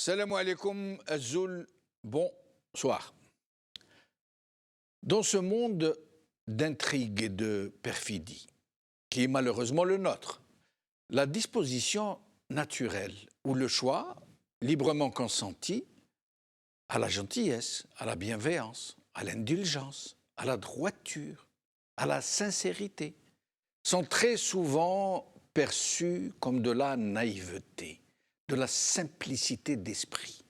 Salam alaikum, Azul, bonsoir. Dans ce monde d'intrigue et de perfidie, qui est malheureusement le nôtre, la disposition naturelle ou le choix, librement consenti, à la gentillesse, à la bienveillance, à l'indulgence, à la droiture, à la sincérité, sont très souvent perçus comme de la naïveté, de la simplicité d'esprit.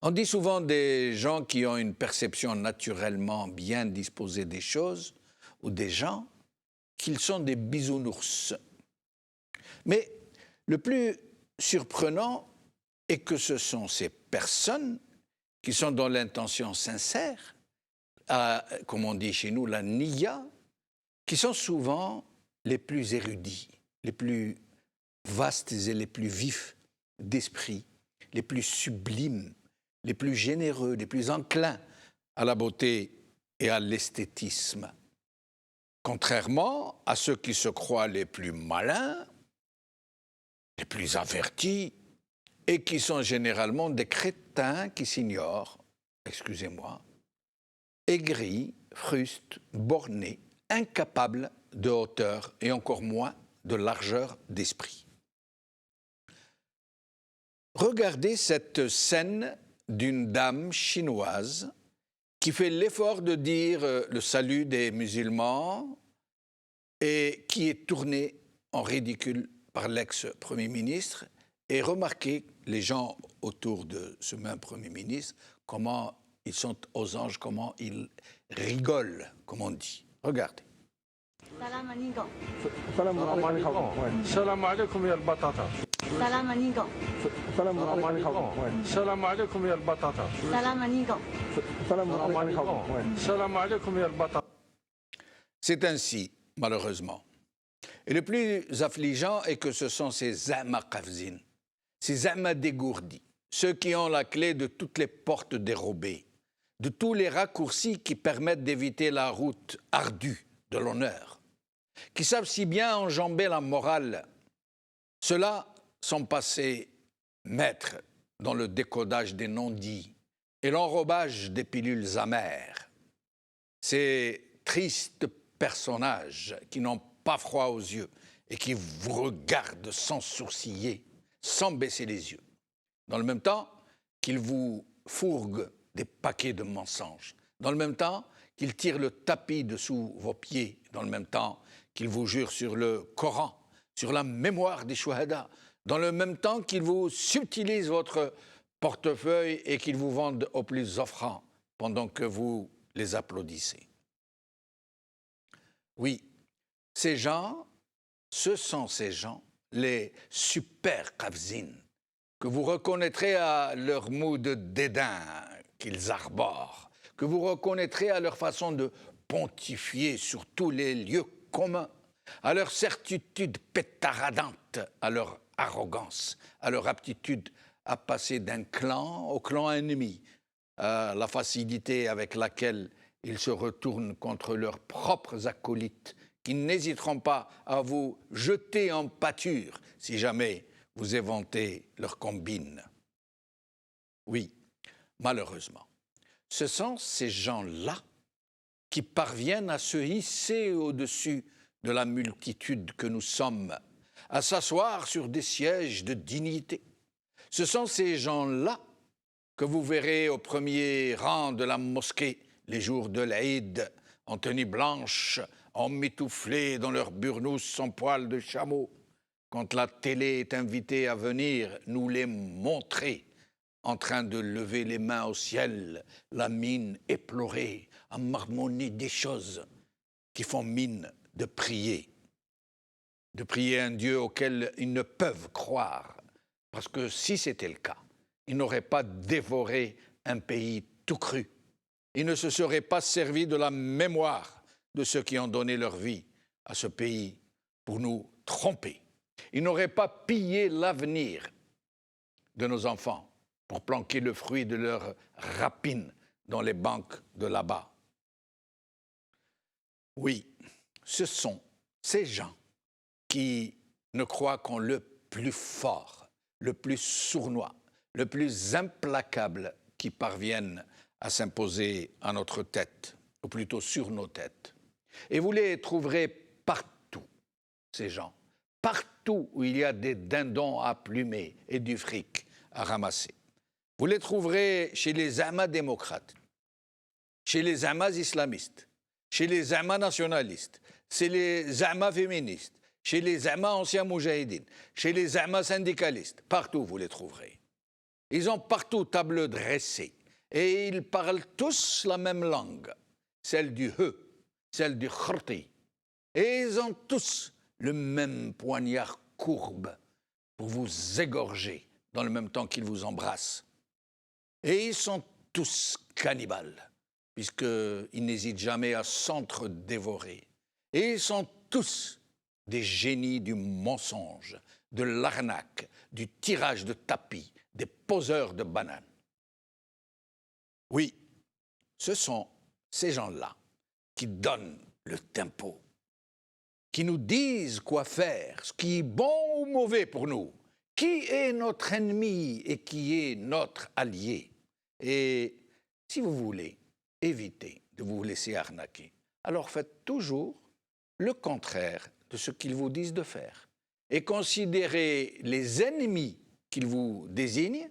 On dit souvent des gens qui ont une perception naturellement bien disposée des choses ou des gens qu'ils sont des bisounours. Mais le plus surprenant est que ce sont ces personnes qui sont dans l'intention sincère, comme on dit chez nous, la niya, qui sont souvent les plus érudits, les plus vastes et les plus vifs d'esprit, les plus sublimes, les plus généreux, les plus enclins à la beauté et à l'esthétisme. Contrairement à ceux qui se croient les plus malins, les plus avertis, et qui sont généralement des crétins qui s'ignorent, excusez-moi, aigris, frustes, bornés, incapables de hauteur et encore moins de largeur d'esprit. Regardez cette scène d'une dame chinoise qui fait l'effort de dire le salut des musulmans et qui est tournée en ridicule par l'ex-premier ministre. Et remarquez les gens autour de ce même Premier ministre, comment ils sont aux anges, comment ils rigolent, comme on dit. Regardez. Salam alaikum. Salam alaikum. Salam alaikum ya al-batata. Salam alaikum. Salam alaikum. Salam alaikum ya al-batata. Salam alaikum. Salam alaikum. Salam alaikum ya al-batata. C'est ainsi, malheureusement. Et le plus affligeant est que ce sont ces za'ma qafzin, ces za'ma dégourdis, ceux qui ont la clé de toutes les portes dérobées, de tous les raccourcis qui permettent d'éviter la route ardue de l'honneur, qui savent si bien enjamber la morale. Ceux-là sont passés maîtres dans le décodage des non-dits et l'enrobage des pilules amères. Ces tristes personnages qui n'ont pas froid aux yeux et qui vous regardent sans sourciller, sans baisser les yeux, dans le même temps qu'ils vous fourguent des paquets de mensonges, dans le même temps qu'ils tirent le tapis dessous vos pieds, dans le même temps qu'ils vous jurent sur le Coran, sur la mémoire des shuhada, dans le même temps qu'ils vous subtilisent votre portefeuille et qu'ils vous vendent au plus offrant pendant que vous les applaudissez. Oui, ces gens, ce sont ces gens, les super qafzin, que vous reconnaîtrez à leur moue de dédain qu'ils arborent, que vous reconnaîtrez à leur façon de pontifier sur tous les lieux communs, à leur certitude pétaradante, à leur arrogance, à leur aptitude à passer d'un clan au clan ennemi, à la facilité avec laquelle ils se retournent contre leurs propres acolytes, qui n'hésiteront pas à vous jeter en pâture si jamais vous éventez leur combine. Oui, malheureusement, ce sont ces gens-là qui parviennent à se hisser au-dessus de la multitude que nous sommes, à s'asseoir sur des sièges de dignité. Ce sont ces gens-là que vous verrez au premier rang de la mosquée les jours de l'Aïd, en tenue blanche, emmitouflés dans leurs burnous sans poils de chameau, quand la télé est invitée à venir nous les montrer, en train de lever les mains au ciel, la mine éplorée, à marmonner des choses qui font mine de prier un Dieu auquel ils ne peuvent croire, parce que si c'était le cas, ils n'auraient pas dévoré un pays tout cru. Ils ne se seraient pas servis de la mémoire de ceux qui ont donné leur vie à ce pays pour nous tromper. Ils n'auraient pas pillé l'avenir de nos enfants pour planquer le fruit de leur rapine dans les banques de là-bas. Oui, ce sont ces gens qui ne croient qu'en le plus fort, le plus sournois, le plus implacable qui parvienne à s'imposer à notre tête, ou plutôt sur nos têtes. Et vous les trouverez partout, ces gens, partout où il y a des dindons à plumer et du fric à ramasser. Vous les trouverez chez les amas démocrates, chez les amas islamistes, chez les amas nationalistes, chez les amas féministes, chez les amas anciens moujahidines, chez les amas syndicalistes. Partout, vous les trouverez. Ils ont partout table dressée et ils parlent tous la même langue, celle du he, celle du kharti. Et ils ont tous le même poignard courbe pour vous égorger dans le même temps qu'ils vous embrassent. Et ils sont tous cannibales, puisqu'ils n'hésitent jamais à s'entre-dévorer. Et ils sont tous des génies du mensonge, de l'arnaque, du tirage de tapis, des poseurs de bananes. Oui, ce sont ces gens-là qui donnent le tempo, qui nous disent quoi faire, ce qui est bon ou mauvais pour nous, qui est notre ennemi et qui est notre allié. Et si vous voulez éviter de vous laisser arnaquer, alors faites toujours le contraire de ce qu'ils vous disent de faire et considérez les ennemis qu'ils vous désignent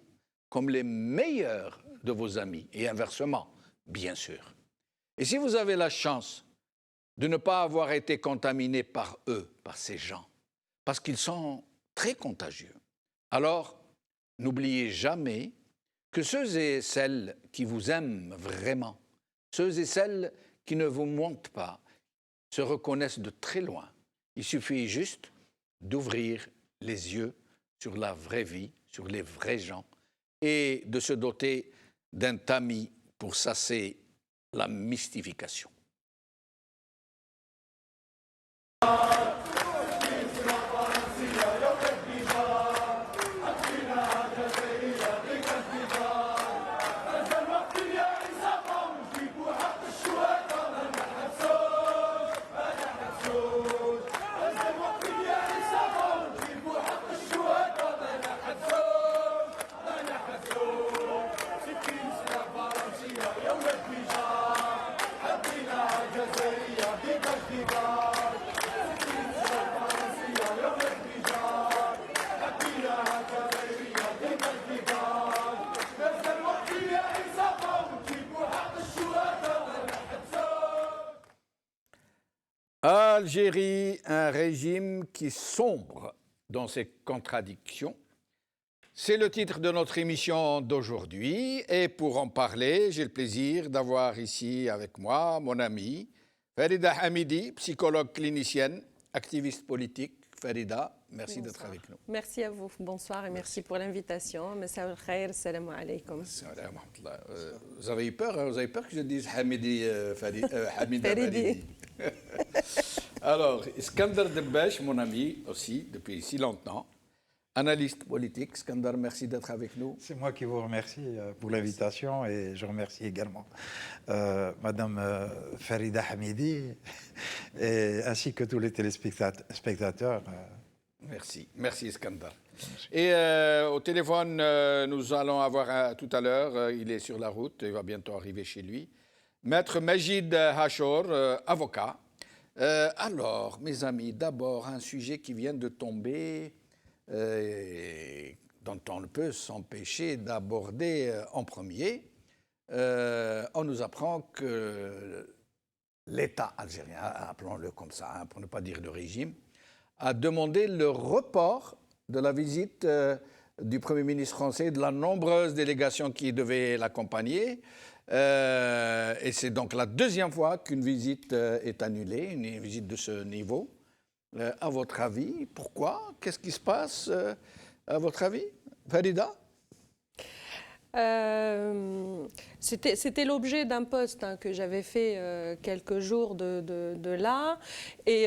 comme les meilleurs de vos amis et inversement, bien sûr. Et si vous avez la chance de ne pas avoir été contaminé par eux, par ces gens, parce qu'ils sont très contagieux, alors n'oubliez jamais que ceux et celles qui vous aiment vraiment, ceux et celles qui ne vous mentent pas, se reconnaissent de très loin. Il suffit juste d'ouvrir les yeux sur la vraie vie, sur les vrais gens, et de se doter d'un tamis pour sasser la mystification. Algérie, un régime qui sombre dans ses contradictions. C'est le titre de notre émission d'aujourd'hui. Et pour en parler, j'ai le plaisir d'avoir ici avec moi mon amie Farida Hamidi, psychologue clinicienne, activiste politique. Farida, merci d'être avec nous. Merci à vous. Bonsoir et merci pour l'invitation. Messa al-khair, salam alaikum. Vous avez eu peur, hein? Vous avez peur que je dise Hamidi Hamida Faridi. Alors, Iskandar Debbache, mon ami aussi, depuis si longtemps, analyste politique. Iskandar, merci d'être avec nous. C'est moi qui vous remercie pour l'invitation et je remercie également Madame Farida Hamidi ainsi que tous les téléspectateurs. Merci, merci Iskandar. Et au téléphone, nous allons avoir tout à l'heure, il est sur la route, il va bientôt arriver chez lui, Maître Majid Hachour, avocat. Alors, mes amis, d'abord un sujet qui vient de tomber, dont on ne peut s'empêcher d'aborder en premier. On nous apprend que l'État algérien, appelons-le comme ça, hein, pour ne pas dire le régime, a demandé le report de la visite du Premier ministre français et de la nombreuse délégation qui devait l'accompagner. Et c'est donc la deuxième fois qu'une visite est annulée, une visite de ce niveau. À votre avis, pourquoi? Qu'est-ce qui se passe, à votre avis, Farida? C'était l'objet d'un post que j'avais fait quelques jours de là. Et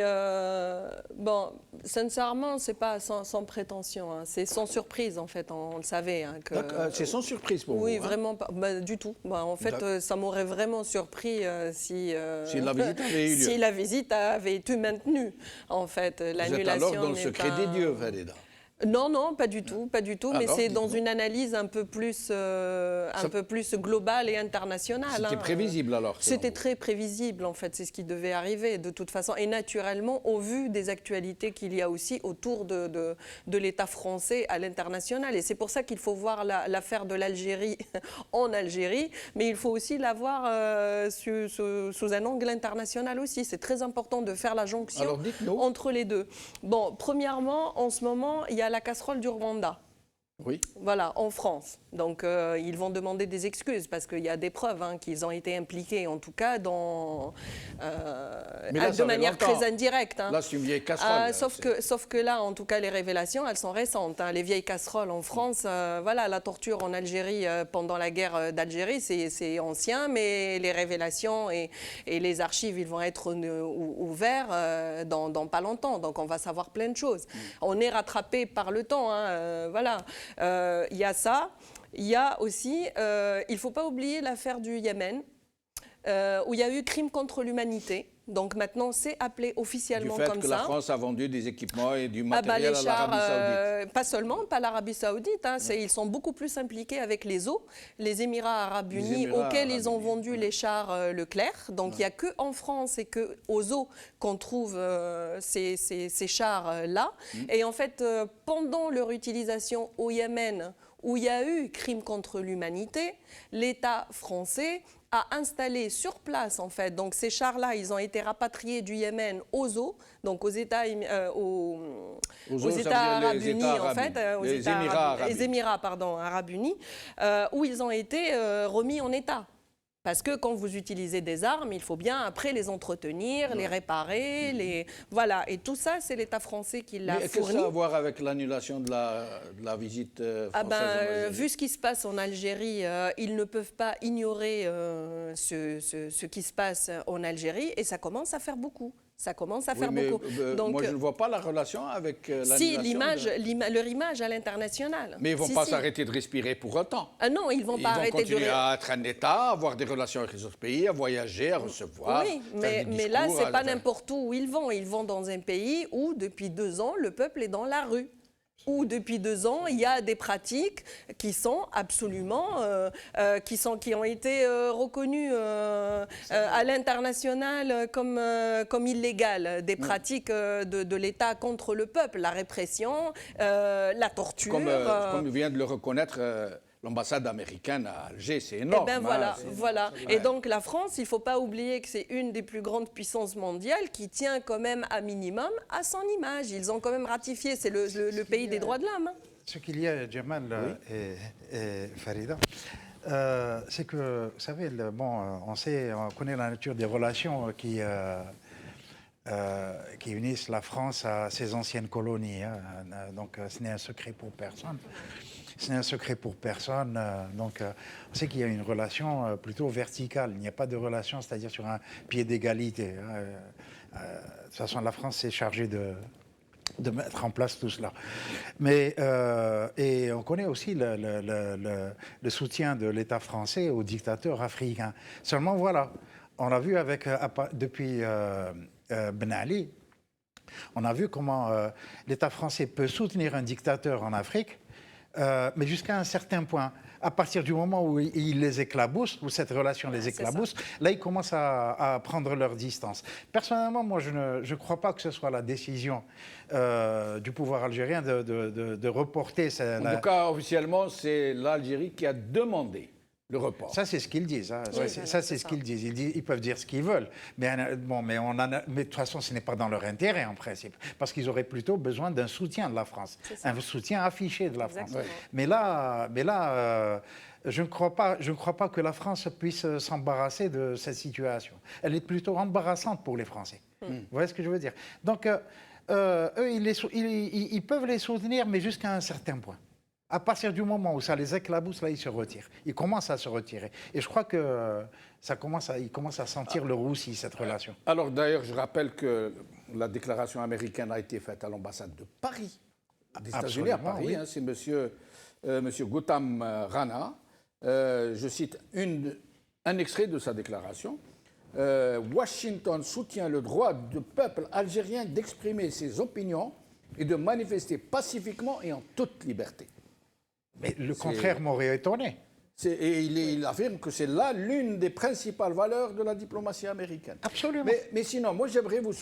bon, sincèrement, c'est pas sans prétention, hein, c'est sans surprise en fait, on le savait. Hein, c'est sans surprise pour vous? Oui, hein? vraiment pas, du tout. En fait, ça m'aurait vraiment surpris si la visite avait eu lieu. Si la visite avait été maintenue, en fait, l'annulation. Vous êtes alors dans le secret des dieux, Farida. Non, non, pas du tout, pas du tout. Mais Alors, c'est dans dites-nous. une analyse un peu plus globale et internationale. C'était prévisible alors. selon C'était vous. très prévisible, en fait. C'est ce qui devait arriver, de toute façon. Et naturellement, au vu des actualités qu'il y a aussi autour de l'État français à l'international. Et c'est pour ça qu'il faut voir l'affaire de l'Algérie en Algérie, mais il faut aussi la voir sous un angle international aussi. C'est très important de faire la jonction Alors, dites-nous. entre les deux. Bon, premièrement, en ce moment, il y a la casserole du Rwanda. Oui. Voilà, en France. Donc, ils vont demander des excuses parce qu'il y a des preuves qu'ils ont été impliqués, en tout cas, Mais là, de ça fait manière longtemps. très indirecte. Là, c'est une vieille casserole. Sauf que là, en tout cas, les révélations, elles sont récentes. Les vieilles casseroles en France, voilà, la torture en Algérie pendant la guerre d'Algérie, c'est ancien, mais les révélations et les archives, ils vont être ouverts dans pas longtemps. Donc, on va savoir plein de choses. On est rattrapé par le temps, voilà. Il y a ça. Il y a aussi, il ne faut pas oublier l'affaire du Yémen, où il y a eu crime contre l'humanité. Donc maintenant, c'est appelé officiellement Du fait comme que ça. la France a vendu des équipements et du Les matériel à chars, l'Arabie Saoudite. pas seulement, pas l'Arabie Saoudite. Ils sont beaucoup plus impliqués avec les eaux, les Émirats Arabes Unis, Émirats auxquels Arabes ils ont Unis, vendu les chars Leclerc. Donc il n'y a qu'en France et qu'aux eaux qu'on trouve ces chars-là. Et en fait, pendant leur utilisation au Yémen, où il y a eu crime contre l'humanité, l'État français a installé sur place, en fait. Donc, ces chars-là, ils ont été rapatriés du Yémen aux eaux, donc aux États, aux États Arabes Unis, en fait, les Émirats Arabes les Émirats, pardon, Arabes Unis, où ils ont été remis en état. Parce que quand vous utilisez des armes, il faut bien après les entretenir, les réparer, voilà. Et tout ça, c'est l'État français qui l'a Mais qu'est-ce que fourni. ça a à voir avec l'annulation de la visite française en Algérie? Vu ce qui se passe en Algérie, ils ne peuvent pas ignorer ce qui se passe en Algérie et ça commence à faire beaucoup. Ça commence à Oui, faire mais, beaucoup. moi, je ne vois pas la relation avec l'annulation. Si, leur image à l'international. Mais ils ne vont Si, pas si. s'arrêter de respirer pour autant. Ah non, ils ne vont pas arrêter de... continuer à être un État, à avoir des relations avec les autres pays, à voyager, à recevoir. Oui, faire des mais là, discours, ce n'est à- pas n'importe où ils vont. Ils vont dans un pays où, depuis 2 ans, le peuple est dans la rue. Où depuis 2 ans, il y a des pratiques qui sont absolument, qui ont été reconnues à l'international comme illégales, des pratiques de l'État contre le peuple, la répression, la torture. Comme vient de le reconnaître l'ambassade américaine à Alger, c'est énorme. Eh ben voilà, hein, voilà. Et donc la France, il ne faut pas oublier que c'est une des plus grandes puissances mondiales qui tient quand même à minimum à son image. Ils ont quand même ratifié, c'est le pays des droits de l'homme. Ce qu'il y a, Jamal et Farida, c'est que, vous savez, on connaît la nature des relations qui unissent la France à ses anciennes colonies. Donc, ce n'est un secret pour personne. Ce n'est un secret pour personne. Donc, on sait qu'il y a une relation plutôt verticale. Il n'y a pas de relation, c'est-à-dire sur un pied d'égalité. De toute façon, la France s'est chargée de mettre en place tout cela. Mais, et on connaît aussi le soutien de l'État français aux dictateurs africains. Seulement, voilà, on l'a vu depuis Ben Ali, on a vu comment l'État français peut soutenir un dictateur en Afrique, mais jusqu'à un certain point. À partir du moment où ils les éclaboussent, où cette relation les éclabousse, là, ils commencent à prendre leur distance. Personnellement, moi, je ne crois pas que ce soit la décision du pouvoir algérien de reporter... En tout cas, officiellement, c'est l'Algérie qui a demandé le report. Ça, c'est ce qu'ils disent. Hein. Oui, c'est ce qu'ils disent. Ils peuvent dire ce qu'ils veulent. Mais de toute façon, ce n'est pas dans leur intérêt, en principe. Parce qu'ils auraient plutôt besoin d'un soutien de la France. Un soutien affiché de la France. Exactement. Mais là je ne crois pas que la France puisse s'embarrasser de cette situation. Elle est plutôt embarrassante pour les Français. Vous voyez ce que je veux dire? Donc, eux, ils peuvent les soutenir, mais jusqu'à un certain point. À partir du moment où ça les éclabousse, là, ils se retirent. Ils commencent à se retirer. Et je crois que ils commencent à sentir le roussi, cette relation. Alors d'ailleurs, je rappelle que la déclaration américaine a été faite à l'ambassade de Paris, des États-Unis à Absolument, Paris. oui. Hein, c'est monsieur Gautam Rana. Je cite un extrait de sa déclaration. Washington soutient le droit du peuple algérien d'exprimer ses opinions et de manifester pacifiquement et en toute liberté. Mais le contraire m'aurait étonné. Et il affirme que c'est là l'une des principales valeurs de la diplomatie américaine. Absolument. Mais sinon, moi j'aimerais vous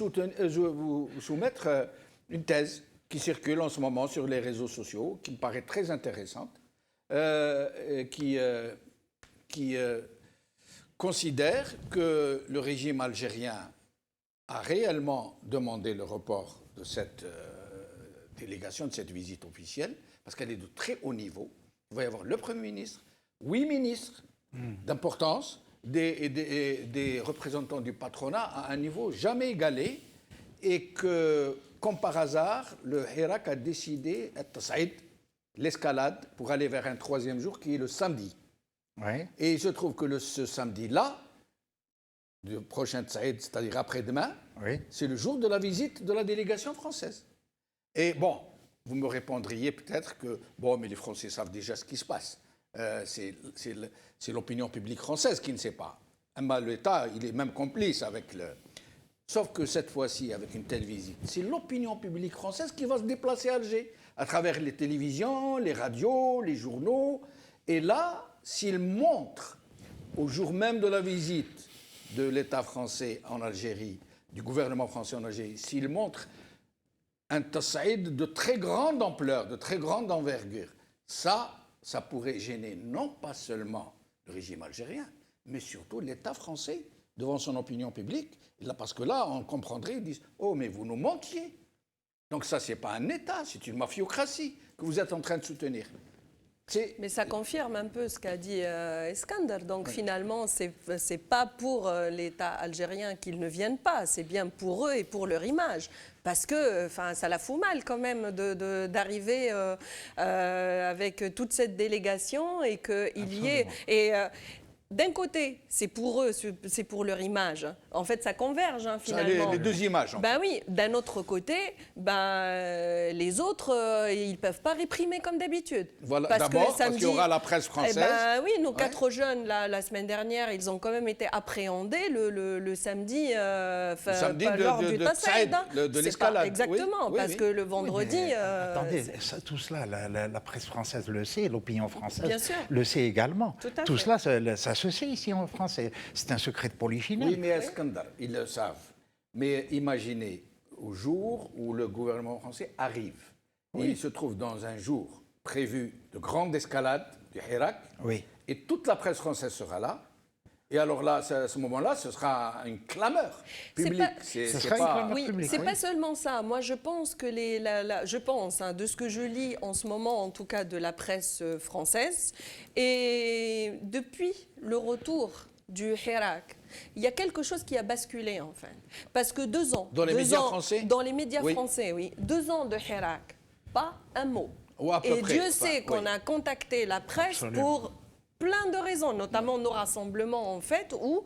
soumettre une thèse qui circule en ce moment sur les réseaux sociaux, qui me paraît très intéressante, qui considère que le régime algérien a réellement demandé le report de cette délégation, de cette visite officielle, parce qu'elle est de très haut niveau. Il va y avoir le Premier ministre, 8 ministres d'importance, des représentants du patronat à un niveau jamais égalé, et que, comme par hasard, le Hirak a décidé, l'escalade, pour aller vers un 3e jour qui est le samedi. Ouais. Et il se trouve que ce samedi-là, le prochain Tsaïd, c'est-à-dire après-demain, Oui. c'est le jour de la visite de la délégation française. Et bon, vous me répondriez peut-être que, bon, mais les Français savent déjà ce qui se passe. C'est l'opinion publique française qui ne sait pas. L'État, il est même complice avec le... Sauf que cette fois-ci, avec une telle visite, c'est l'opinion publique française qui va se déplacer à Alger, à travers les télévisions, les radios, les journaux. Et là, s'il montre, au jour même de la visite de l'État français en Algérie, du gouvernement français en Algérie, s'il montre un tassaïd de très grande ampleur, de très grande envergure, ça pourrait gêner non pas seulement le régime algérien, mais surtout l'État français devant son opinion publique. Parce que là, on comprendrait, ils disent « Oh, mais vous nous mentiez !» Donc ça, ce n'est pas un État, c'est une mafiocratie que vous êtes en train de soutenir. Mais ça confirme un peu ce qu'a dit Eskander. Donc finalement, c'est pas pour l'État algérien qu'ils ne viennent pas, c'est bien pour eux et pour leur image. Parce que ça la fout mal quand même d'arriver avec toute cette délégation et qu'il y ait... D'un côté, c'est pour eux, c'est pour leur image. En fait, ça converge finalement. Les deux images. Ben oui. D'un autre côté, les autres, ils ne peuvent pas réprimer comme d'habitude. Voilà. D'abord, parce qu'il y aura la presse française. Oui, nos 4 jeunes, la semaine dernière, ils ont quand même été appréhendés le samedi, lors du passage. De l'escalade. Exactement, parce que le vendredi... attendez, tout cela, la presse française le sait, l'opinion française Bien sûr. le sait également. Tout cela, ça se sait ici en France. C'est un secret de polichinelle. Oui, mais Eskander, ils le savent. Mais imaginez, au jour où le gouvernement français arrive, et il se trouve dans un jour prévu de grande escalade du Hirak, et toute la presse française sera là. Et alors là, à ce moment-là, ce sera une clameur publique. C'est pas seulement ça. Moi, je pense que de ce que je lis en ce moment, en tout cas de la presse française, et depuis le retour du Hirak, il y a quelque chose qui a basculé en fait. Parce que 2 ans... Dans les médias français ? Dans les médias français, oui. 2 ans de Hirak, pas un mot. Et Dieu sait qu'on a contacté la presse pour plein de raisons, notamment nos rassemblements en fait, où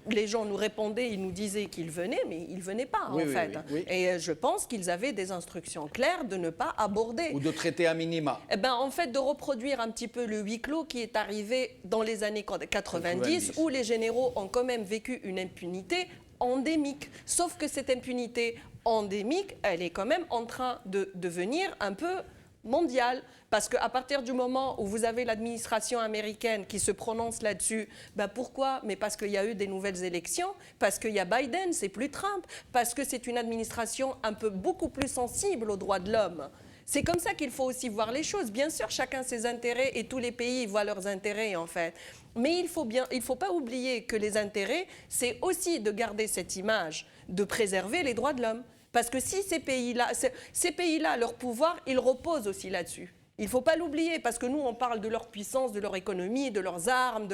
les gens nous répondaient, ils nous disaient qu'ils venaient, mais ils ne venaient pas en fait. Et je pense qu'ils avaient des instructions claires de ne pas aborder. Ou de traiter à minima. En fait, de reproduire un petit peu le huis clos qui est arrivé dans les années 90, où les généraux ont quand même vécu une impunité endémique. Sauf que cette impunité endémique, elle est quand même en train de devenir un peu mondiale. Parce qu'à partir du moment où vous avez l'administration américaine qui se prononce là-dessus, pourquoi? Mais parce qu'il y a eu des nouvelles élections, parce qu'il y a Biden, c'est plus Trump, parce que c'est une administration beaucoup plus sensible aux droits de l'homme. C'est comme ça qu'il faut aussi voir les choses. Bien sûr, chacun ses intérêts et tous les pays voient leurs intérêts en fait. Mais il faut pas oublier que les intérêts, c'est aussi de garder cette image, de préserver les droits de l'homme. Parce que si ces pays-là, leur pouvoir, il repose aussi là-dessus. Il ne faut pas l'oublier, parce que nous, on parle de leur puissance, de leur économie, de leurs armes,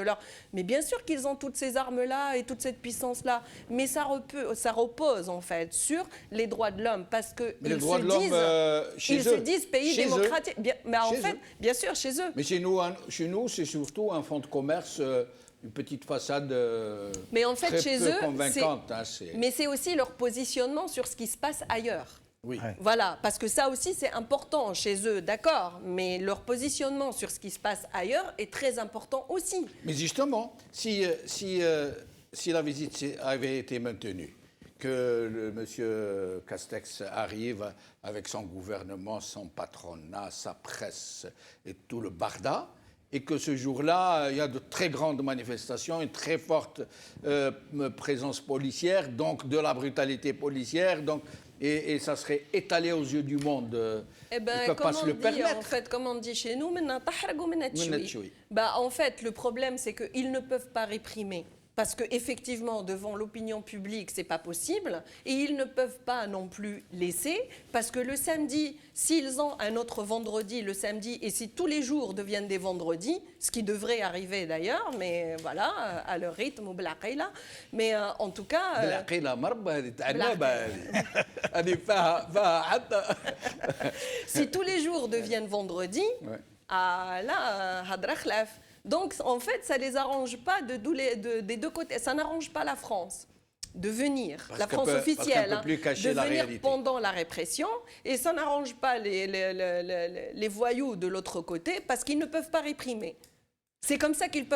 Mais bien sûr qu'ils ont toutes ces armes-là et toute cette puissance-là. Mais ça repose, en fait, sur les droits de l'homme, parce qu'ils se disent pays démocratiques. Mais en fait, bien sûr, chez eux. Mais chez nous, c'est surtout un fonds de commerce... une petite façade mais en fait, très chez peu eux, convaincante. Mais c'est aussi leur positionnement sur ce qui se passe ailleurs. Oui. Voilà, parce que ça aussi c'est important chez eux, d'accord, mais leur positionnement sur ce qui se passe ailleurs est très important aussi. Mais justement, si la visite avait été maintenue, que M. Castex arrive avec son gouvernement, son patronat, sa presse et tout le barda, et que ce jour-là, il y a de très grandes manifestations, une très forte présence policière, donc de la brutalité policière, donc, et ça serait étalé aux yeux du monde. Eh ben, ils ne peuvent pas se le permettre. En fait, comme on dit chez nous, Menatchoui. bah, en fait, le problème, c'est qu'ils ne peuvent pas réprimer. Parce qu'effectivement, devant l'opinion publique, ce n'est pas possible. Et ils ne peuvent pas non plus laisser. Parce que le samedi, s'ils ont un autre vendredi le samedi, et si tous les jours deviennent des vendredis, ce qui devrait arriver d'ailleurs, mais voilà, à leur rythme, ou blaqayla. Mais en tout cas... si tous les jours deviennent vendredi, là, hadra khlaf. Donc, en fait, ça ne les arrange pas des deux côtés. Ça n'arrange pas la France de venir, la France officielle, de venir pendant la répression. Et ça n'arrange pas les voyous de l'autre côté parce qu'ils ne peuvent pas réprimer. C'est comme ça qu'il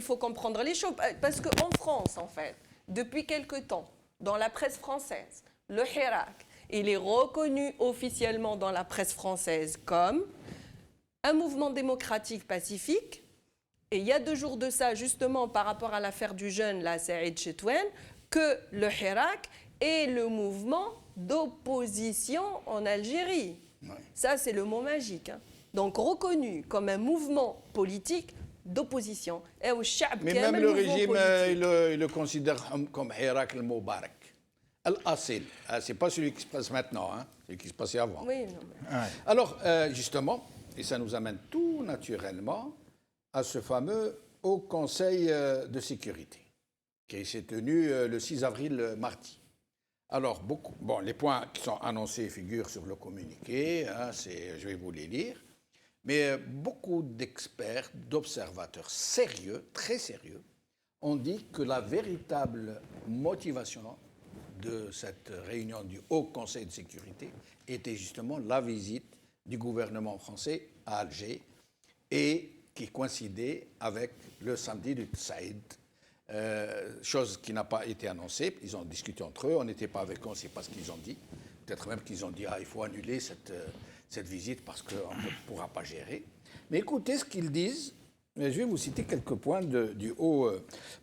faut comprendre les choses. Parce qu'en France, en fait, depuis quelque temps, dans la presse française, le Hirak, il est reconnu officiellement dans la presse française comme un mouvement démocratique pacifique. Et il y a 2 jours de ça, justement, par rapport à l'affaire du jeune, là, Saïd Chetouane, que le Hirak est le mouvement d'opposition en Algérie. Ouais. Ça, c'est le mot magique. Hein. Donc, reconnu comme un mouvement politique d'opposition. Mais même le régime, il le considère comme Hirak el-Moubarak. Al-Asil. Ce n'est pas celui qui se passe maintenant, hein, celui qui se passait avant. Oui, non, mais... ouais. Alors, justement, et ça nous amène tout naturellement à ce fameux Haut Conseil de sécurité qui s'est tenu le 6 avril mardi. Alors, les points qui sont annoncés figurent sur le communiqué, hein, je vais vous les lire, mais beaucoup d'experts, d'observateurs sérieux, très sérieux, ont dit que la véritable motivation de cette réunion du Haut Conseil de sécurité était justement la visite du gouvernement français à Alger et qui coïncidait avec le samedi du Saïd, chose qui n'a pas été annoncée. Ils ont discuté entre eux, on n'était pas avec eux, on ne sait pas ce qu'ils ont dit. Peut-être même qu'ils ont dit il faut annuler cette visite parce qu'on ne pourra pas gérer. Mais écoutez ce qu'ils disent. Je vais vous citer quelques points du haut.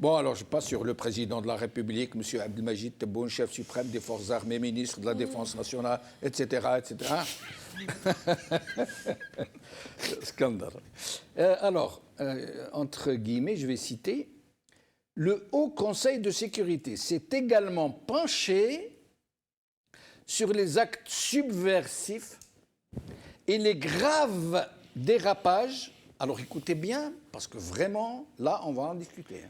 Bon, alors je passe sur le président de la République, M. Abdelmajid Tebboune, chef suprême des forces armées, ministre de la Défense nationale, etc., etc. Scandale. Alors, entre guillemets, je vais citer, le Haut Conseil de sécurité s'est également penché sur les actes subversifs et les graves dérapages. Alors écoutez bien, parce que vraiment, là, on va en discuter.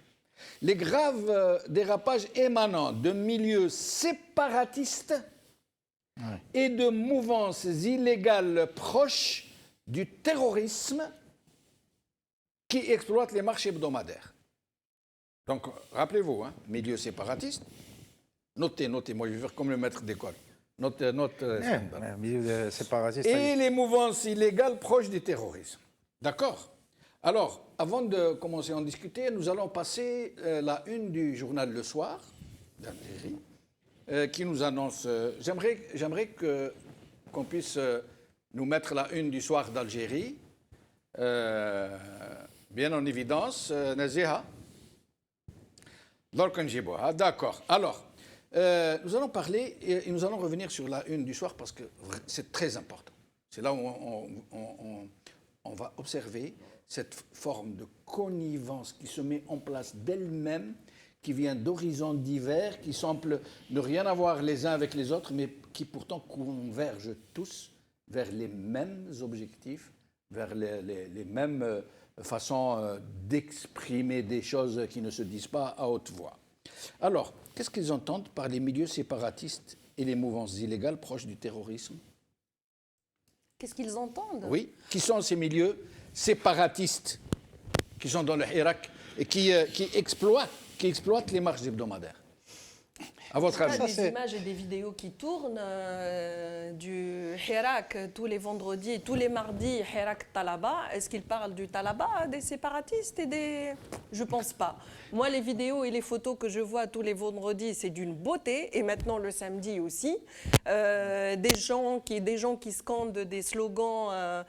Les graves dérapages émanant de milieux séparatistes et de mouvances illégales proches du terrorisme qui exploitent les marchés hebdomadaires. Donc, rappelez-vous, hein, milieu séparatiste, notez, moi je vais faire comme le maître d'école. Milieu séparatiste. Et les mouvances illégales proches du terrorisme. D'accord. Alors, avant de commencer à en discuter, nous allons passer la une du journal Le Soir d'Algérie, qui nous annonce... J'aimerais qu'on puisse nous mettre la une du Soir d'Algérie, bien en évidence, Naziha. D'accord. Alors, nous allons parler et nous allons revenir sur la une du Soir parce que c'est très important. C'est là où on va observer cette forme de connivence qui se met en place d'elle-même, qui vient d'horizons divers, qui semblent ne rien avoir les uns avec les autres, mais qui pourtant convergent tous vers les mêmes objectifs, vers les mêmes façons d'exprimer des choses qui ne se disent pas à haute voix. Alors, qu'est-ce qu'ils entendent par les milieux séparatistes et les mouvances illégales proches du terrorisme ? Qu'est-ce qu'ils entendent ? Oui, qui sont ces milieux séparatistes qui sont dans le Hirak et qui exploitent les marches hebdomadaires. À votre avis, des images et des vidéos qui tournent du Hirak tous les vendredis et tous les mardis, Hirak Talaba. Est-ce qu'ils parlent du Talaba, des séparatistes et des... Je pense pas. Moi, les vidéos et les photos que je vois tous les vendredis, c'est d'une beauté, et maintenant le samedi aussi. Des gens qui scandent des slogans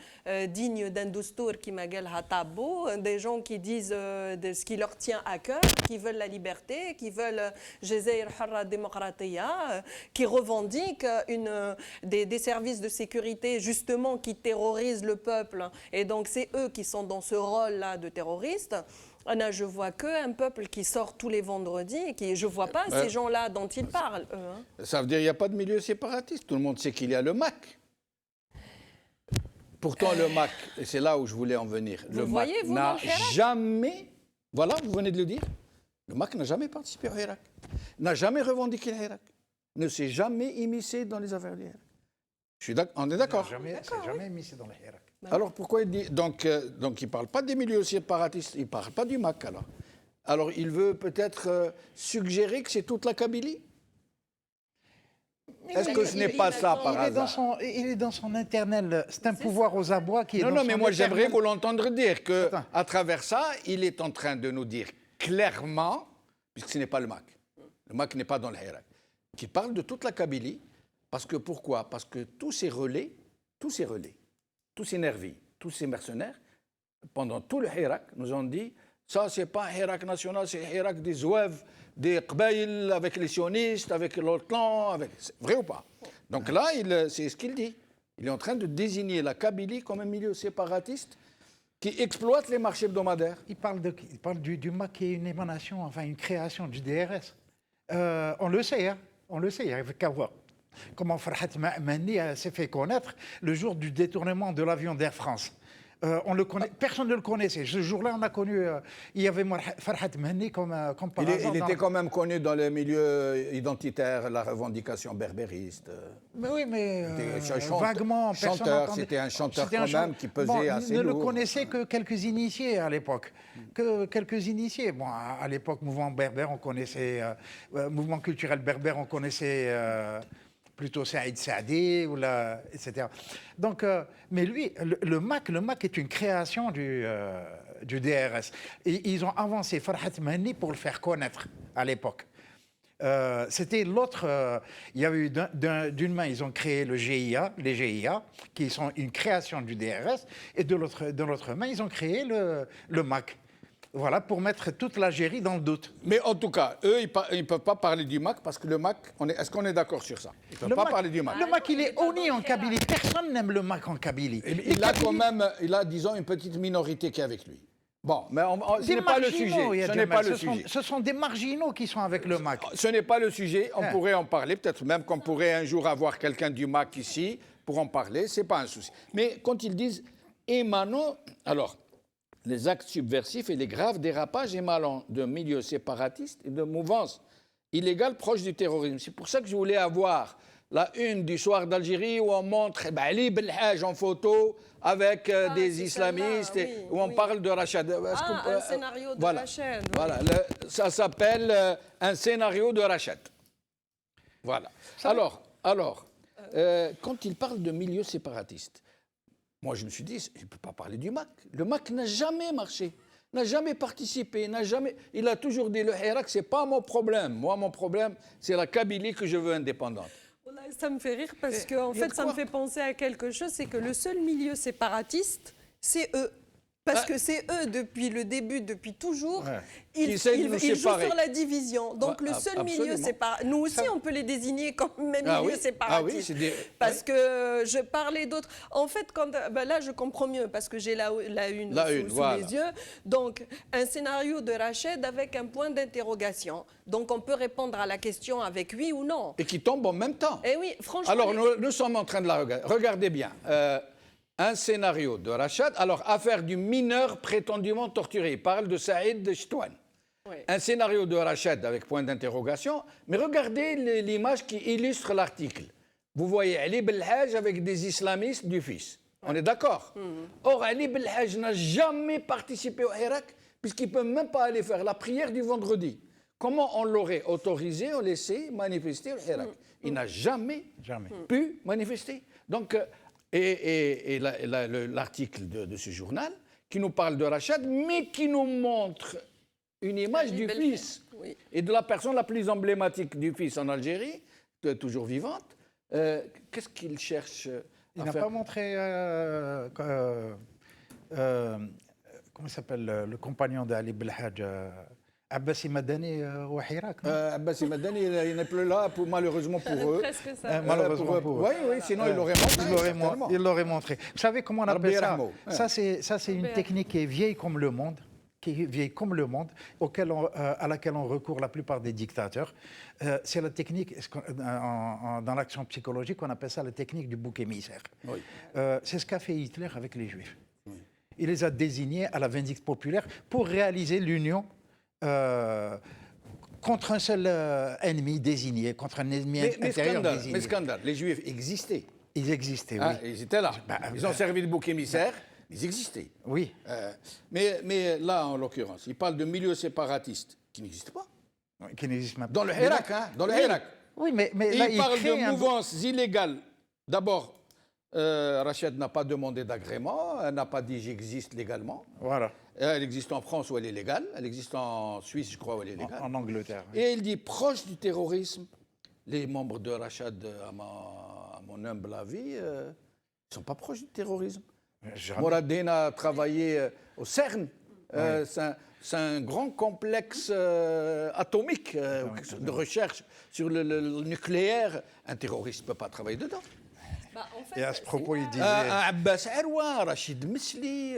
dignes d'un doustour qui m'agueule Hatabo, des gens qui disent de ce qui leur tient à cœur, qui veulent la liberté, qui veulent Jazair Harra Demokratiya, qui revendiquent des services de sécurité justement qui terrorisent le peuple. Et donc c'est eux qui sont dans ce rôle-là de terroristes. Là, je vois qu'un peuple qui sort tous les vendredis, je ne vois pas ces gens-là dont ils parlent, eux. Hein. Ça veut dire qu'il n'y a pas de milieu séparatiste. Tout le monde sait qu'il y a le MAC. Pourtant, le MAC, et c'est là où je voulais en venir, le MAC n'a jamais, voilà, vous venez de le dire, le MAC n'a jamais participé au Hirak, n'a jamais revendiqué le Hirak, ne s'est jamais immiscé dans les affaires du Hirak. On est d'accord. Jamais immiscé dans le Hirak. Alors pourquoi il dit donc il ne parle pas des milieux séparatistes, il ne parle pas du MAC alors. Alors il veut peut-être suggérer que c'est toute la Kabylie. Est-ce que ce n'est pas ça par hasard? Il est dans son internel. C'est un pouvoir aux abois qui est dans son Non, mais moi j'aimerais éternel... vous l'entendre dire qu'à travers ça, il est en train de nous dire clairement, puisque ce n'est pas le MAC n'est pas dans le Hirak, qu'il parle de toute la Kabylie. Parce que pourquoi? Parce que tous ces relais, tous ces nervis, tous ces mercenaires, pendant tout le Hirak, nous ont dit ça, c'est pas un Hirak national, c'est un Hirak des Zouaves, des Qbaïl, avec les sionistes, avec l'OTAN, avec... C'est vrai ou pas? Donc là, c'est ce qu'il dit. Il est en train de désigner la Kabylie comme un milieu séparatiste qui exploite les marchés hebdomadaires. Il parle du MAC qui est une émanation, enfin une création du DRS. On le sait, il n'y avait qu'à voir. Comment Farhat Mahni s'est fait connaître le jour du détournement de l'avion d'Air France. On le connaît, personne ne le connaissait. Ce jour-là, on a connu. Il y avait Farhat Mahni comme par hasard. Il était quand même connu dans les milieux identitaires, la revendication berbériste. Mais oui, mais vaguement. C'était un chanteur quand même qui pesait assez lourd. Ne le connaissait que quelques initiés à l'époque. Bon, à l'époque, mouvement berbère, on connaissait. Mouvement culturel berbère, on connaissait. Plutôt Saïd Saadi, etc. Donc, mais lui, le MAC est une création du DRS. Et ils ont avancé Farhat Mahni pour le faire connaître à l'époque. C'était l'autre... il y avait eu d'une main, ils ont créé les GIA, qui sont une création du DRS, et de l'autre main, ils ont créé le MAC. Voilà, pour mettre toute l'Algérie dans le doute. Mais en tout cas, eux, ils ne peuvent pas parler du MAC parce que le MAC, est-ce qu'on est d'accord sur ça? Ils ne peuvent pas parler du MAC. Le MAC, il est honni en Kabylie. Personne n'aime le MAC en Kabylie. Il a quand même, disons, une petite minorité qui est avec lui. Bon, mais ce n'est pas le sujet. Ce sont des marginaux qui sont avec le MAC. Ce n'est pas le sujet. On pourrait en parler. Peut-être même qu'on pourrait un jour avoir quelqu'un du MAC ici pour en parler. Ce n'est pas un souci. Mais quand ils disent émanant, alors... les actes subversifs et les graves dérapages émanant de milieux séparatistes et de mouvances illégales proches du terrorisme. C'est pour ça que je voulais avoir la une du Soir d'Algérie où on montre Ali Belhaj en photo avec des islamistes, où on parle de Rachad. Un scénario de Rachad. Voilà, ça s'appelle un scénario de Rachad. Voilà. Alors, quand il parle de milieux séparatistes, moi, je me suis dit, je ne peux pas parler du MAC. Le MAC n'a jamais marché, n'a jamais participé, il a toujours dit, le Hirak, ce n'est pas mon problème. Moi, mon problème, c'est la Kabylie que je veux indépendante. Ça me fait rire parce que, en fait, ça me fait penser à quelque chose, c'est que le seul milieu séparatiste, c'est eux. Parce que c'est eux, depuis le début, depuis toujours, ils jouent sur la division. Donc le seul milieu séparatiste, nous aussi on peut les désigner comme même milieu séparatiste. Parce que je parlais d'autres. En fait, là je comprends mieux parce que j'ai la une sous les yeux. Donc un scénario de Rachid avec un point d'interrogation. Donc on peut répondre à la question avec oui ou non. Et qui tombe en même temps. Et oui, franchement. Alors nous sommes en train de la regarder. Regardez bien. Un scénario de Rachad, alors affaire du mineur prétendument torturé. Il parle de Saïd Ch'touane. Oui. Un scénario de Rachad avec point d'interrogation, mais regardez l'image qui illustre l'article. Vous voyez Ali Belhaj avec des islamistes du fils. On est d'accord? Or, Ali Belhaj n'a jamais participé au Hirak, puisqu'il ne peut même pas aller faire la prière du vendredi. Comment on l'aurait autorisé, on laissé manifester au Hirak? Il n'a jamais pu manifester. Donc, et l'article de ce journal qui nous parle de Rachad, mais qui nous montre une image Ali du Belkacem, fils oui. et de la personne la plus emblématique du fils en Algérie, toujours vivante. Qu'est-ce qu'il cherche Il à n'a faire pas montré, comment il s'appelle, le compagnon d'Ali Belhadj, Abbasi Madani ou Hirak. Abbasi Madani, il n'est plus là, malheureusement pour eux. Presque ça. Malheureusement pour eux. Oui, oui, sinon il l'aurait montré. Il l'aurait montré. Vous savez comment on appelle ça? Rabbi Ça, c'est une technique qui est vieille comme le monde, à laquelle on recourt la plupart des dictateurs. C'est la technique, dans l'action psychologique, on appelle ça la technique du bouc émissaire. Oui. C'est ce qu'a fait Hitler avec les Juifs. Il les a désignés à la vindicte populaire pour réaliser l'union contre un seul ennemi désigné, contre un ennemi intérieur désigné. Mais scandale, les Juifs existaient. Ils existaient, oui. Ah, ils étaient là. Ils ont servi de bouc émissaire, ils existaient. Oui. Mais là, en l'occurrence, il parle de milieux séparatistes qui n'existent pas. Qui n'existent même pas. Dans le Hirak, hein, dans le Oui. Hirak. Oui, mais Et là, il parle crée de mouvances illégales. D'abord, Rachid n'a pas demandé d'agrément, elle n'a pas dit j'existe légalement. Voilà, Elle existe en France où elle est légale, elle existe en Suisse, je crois, où elle est légale. en Angleterre. Oui. Et il dit proche du terrorisme. Les membres de Rachid, à mon humble avis, ils ne sont pas proches du terrorisme. Moradine a travaillé au CERN. C'est un grand complexe atomique de recherche sur le nucléaire. Un terroriste ne peut pas travailler dedans. Bah, en fait, Et à ce propos, il disait... Abbas Arwa, Rachid Misli.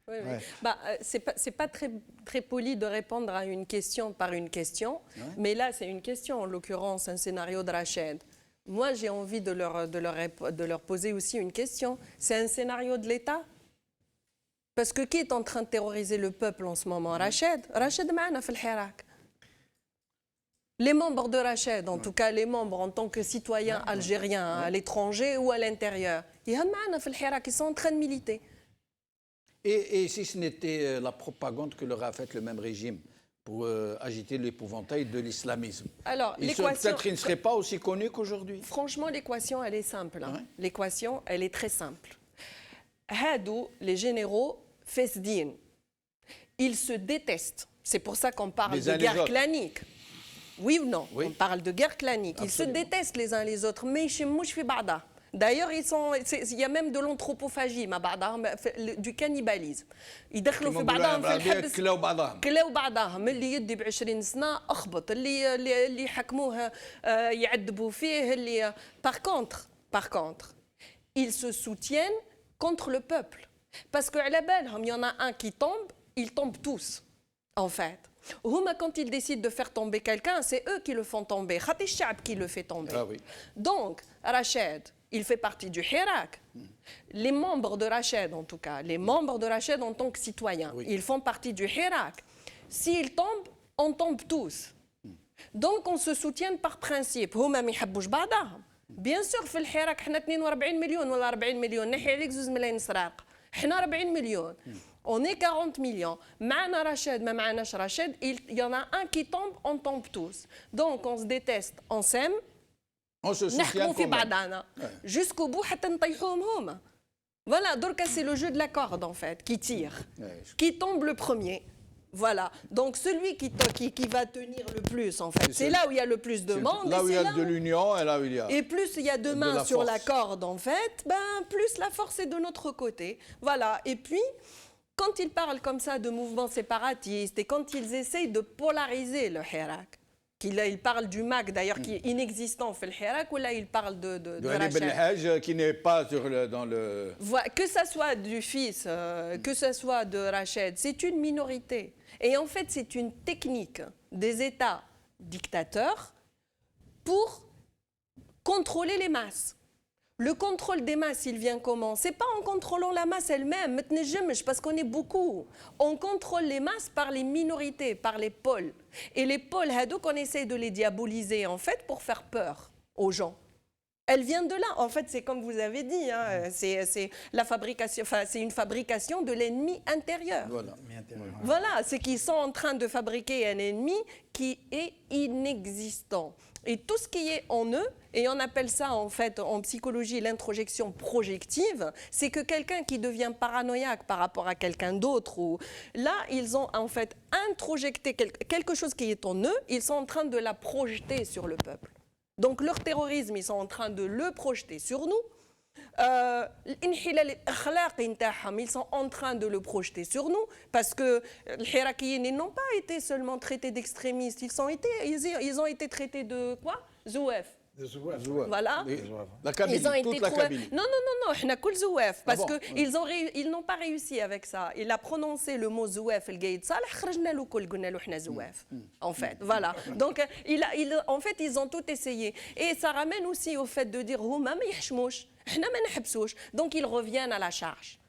Oui, oui. Bah, c'est pas très poli de répondre à une question par une question, mais là, c'est une question, en l'occurrence, un scénario de Rachid. Moi, j'ai envie de leur poser aussi une question. C'est un scénario de l'État? Parce que qui est en train de terroriser le peuple en ce moment? Rachid. Rachid معنا في الحراك. Les membres de Rachid, en tout cas les membres en tant que citoyens algériens à l'étranger ou à l'intérieur, ils sont en train de militer. Et si ce n'était la propagande que leur a faite le même régime pour agiter l'épouvantail de l'islamisme, Alors, peut-être qu'ils ne seraient pas aussi connus qu'aujourd'hui. Franchement, l'équation, elle est simple. Hein. Ouais. L'équation, elle est très simple. Hadou, les généraux, Fesdin, ils se détestent. C'est pour ça qu'on parle Les uns de les guerre autres. clanique. Oui ou non? Oui. On parle de guerre clanique. Absolument. Ils se détestent les uns les autres, mais ils ne fi ba'da. D'ailleurs, il y a même de l'anthropophagie, du cannibalisme. يدخلوا في بعضهم في الحبس كلاو بعضهم. كلاو بعضهم اللي يدي ب20 سنه اخبط اللي يحكموه يعذبوا فيه اللي par contre ils se soutiennent contre le peuple parce que على بالهم il y en a un qui tombe, ils tombent tous en fait. Huma, quand ils décident de faire tomber quelqu'un, c'est eux qui le font tomber. Khati الشعب qui le fait tomber. Ah oui. Donc Rachid, il fait partie du Hirak. Les membres de Rachid, en tout cas, les membres de Rachid en tant que citoyens, Oui. ils font partie du Hirak. S'ils tombent, on tombe tous. Donc on se soutient par principe. هما ما يحبوش بعضهم. Bien sûr في الحراك حنا 42 مليون ولا 40 مليون نحي عليك 2 ملايين سراق. حنا 40 مليون. On est 40 millions. معنا رشاد ما معناش رشاد, il y en a un qui tombe, on tombe tous. Donc on se déteste, on s'aime. On se soutient نحكموا في quand même. بعضنا jusqu'au bout حتى نطيحوهم هما. Voilà, donc c'est le jeu de la corde en fait, qui tire, qui tombe le premier. Voilà, donc celui qui va tenir le plus en fait, c'est là où il y a le plus de monde. Là où il y et a c'est de l'union et là où il y a... Et plus il y a de de mains la sur la force. corde en fait, plus la force est de notre côté. Voilà, et puis quand ils parlent comme ça de mouvements séparatistes et quand ils essayent de polariser le Hirak, là il parle du MAC d'ailleurs qui est inexistant fait le Hirak, ou là il parle de Ali Rachid. Belhadj qui n'est pas dans le... Que ça soit du fils, que ça soit de Rachid, c'est une minorité. Et en fait, c'est une technique des États dictateurs pour contrôler les masses. Le contrôle des masses, il vient comment? C'est pas en contrôlant la masse elle-même, parce qu'on est beaucoup. On contrôle les masses par les minorités, par les pôles. Et les pôles, on essaie de les diaboliser en fait pour faire peur aux gens. Elle vient de là. En fait, c'est comme vous avez dit, hein, c'est la fabrication, c'est une fabrication de l'ennemi intérieur. Voilà. Voilà, c'est qu'ils sont en train de fabriquer un ennemi qui est inexistant. Et tout ce qui est en eux, et on appelle ça en fait en psychologie l'introjection projective, c'est que quelqu'un qui devient paranoïaque par rapport à quelqu'un d'autre, ou là ils ont en fait introjecté quelque chose qui est en eux, ils sont en train de la projeter sur le peuple. Donc leur terrorisme, ils sont en train de le projeter sur nous. Ils sont en train de le projeter sur nous parce que les Hirakiyyin, ils n'ont pas été seulement traités d'extrémistes, ils ont été traités de quoi? Zouef. Voilà. La Kabylie, Ils ont été toute la Kabylie. Non, on a que Zouef parce bon, qu'ils n'ont pas réussi avec ça. Il a prononcé le mot Zouef, le Gaïd Salah, خرجنا له كل قلنا له احنا Zouef. En fait, voilà. Donc, en fait, ils ont tout essayé. Et ça ramène aussi au fait de dire هما ما يحشموش. Donc ils reviennent à la charge.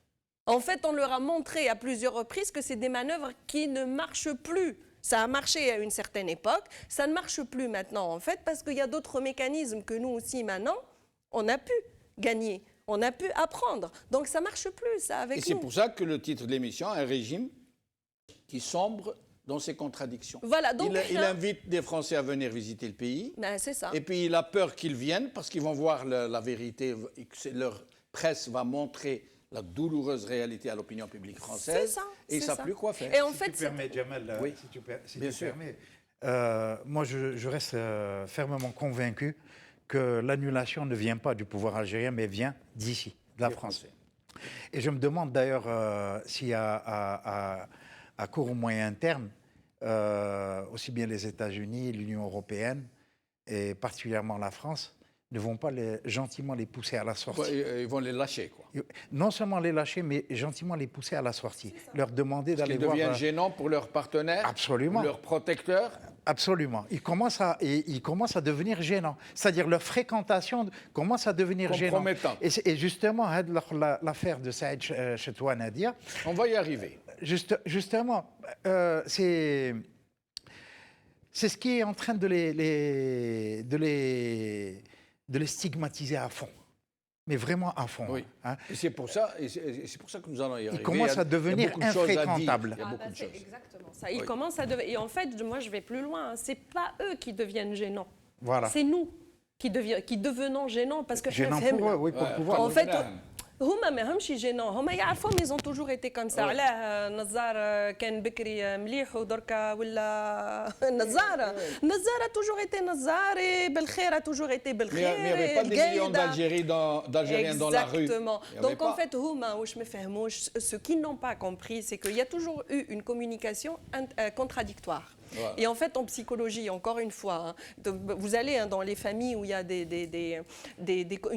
En fait, on leur a montré à plusieurs reprises que c'est des manœuvres qui ne marchent plus. Ça a marché à une certaine époque, ça ne marche plus maintenant en fait, parce qu'il y a d'autres mécanismes que nous aussi maintenant, on a pu gagner, on a pu apprendre. Donc ça ne marche plus ça avec Et nous. c'est pour ça que le titre de l'émission, un régime qui sombre dans ses contradictions. Voilà, donc il invite des Français à venir visiter le pays. Ben, c'est ça. Et puis il a peur qu'ils viennent parce qu'ils vont voir la vérité. Et que leur presse va montrer la douloureuse réalité à l'opinion publique française. C'est ça. Et ils ne savent plus quoi faire. Et en Si fait, tu permets, Jamal, Oui. si Bien tu sûr. permets, moi je reste fermement convaincu que l'annulation ne vient pas du pouvoir algérien, mais vient d'ici, de la Des France. Français. Et je me demande d'ailleurs si à court ou moyen terme, aussi bien les États-Unis, l'Union européenne et particulièrement la France, ne vont pas gentiment les pousser à la sortie. Ouais, ils vont les lâcher, quoi. Non seulement les lâcher, mais gentiment les pousser à la sortie. Leur demander d'aller Ils voir... deviennent gênants pour leurs partenaires, Absolument. leurs protecteurs. Absolument. Ils commencent à devenir gênants. C'est-à-dire leur fréquentation commence à devenir gênante. Compromettante. Et justement, l'affaire de Saïd Chetouan Nadia, On va y arriver. justement, c'est ce qui est en train de les stigmatiser à fond. Mais vraiment à fond. Oui. Hein. Et c'est pour ça que nous allons y arriver. Ils commencent à devenir Il y a beaucoup de choses à dire. infréquentables. Il y a beaucoup de c'est choses. exactement ça. Ils Oui. commencent à devenir. Et en fait, moi, je vais plus loin. C'est pas eux qui deviennent gênants. Voilà. C'est nous qui devenons gênants parce que Gênant pour eux, oui, pour le pouvoir. En fait, هما ما همش جينون هما يعرفوهم ils ont toujours été comme ça علاه نزار كان بكري مليح ودركا ولا نزار a toujours été نزار بالخير a toujours été Mais بالخير il n'y avait pas des millions d'Algériens dans la rue. Exactement. Il y avait Donc en pas. fait هما واش ما فهموش ce qu'ils n'ont pas compris c'est qu'il y a toujours eu une communication contradictoire. Voilà. Et en fait, en psychologie, encore une fois, vous allez dans les familles où il y a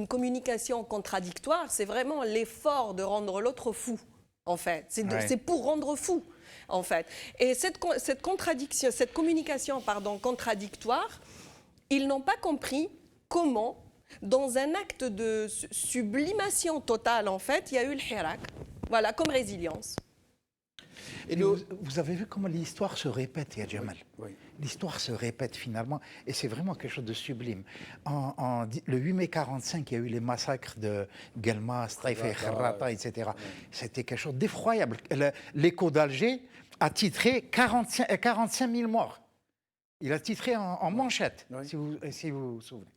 une communication contradictoire, c'est vraiment l'effort de rendre l'autre fou, en fait. C'est pour rendre fou, en fait. Et cette communication contradictoire, ils n'ont pas compris comment, dans un acte de sublimation totale, en fait, il y a eu le hirak, voilà, comme résilience. Et vous avez vu comment l'histoire se répète, ya Jamal. Oui. L'histoire se répète finalement, et c'est vraiment quelque chose de sublime. Le 8 mai 45, il y a eu les massacres de Guelma, Straifa et Kharrata, etc. C'était quelque chose d'effroyable. L'Écho d'Alger a titré 45 000 morts. Il a titré en manchette, Oui. si vous vous souvenez.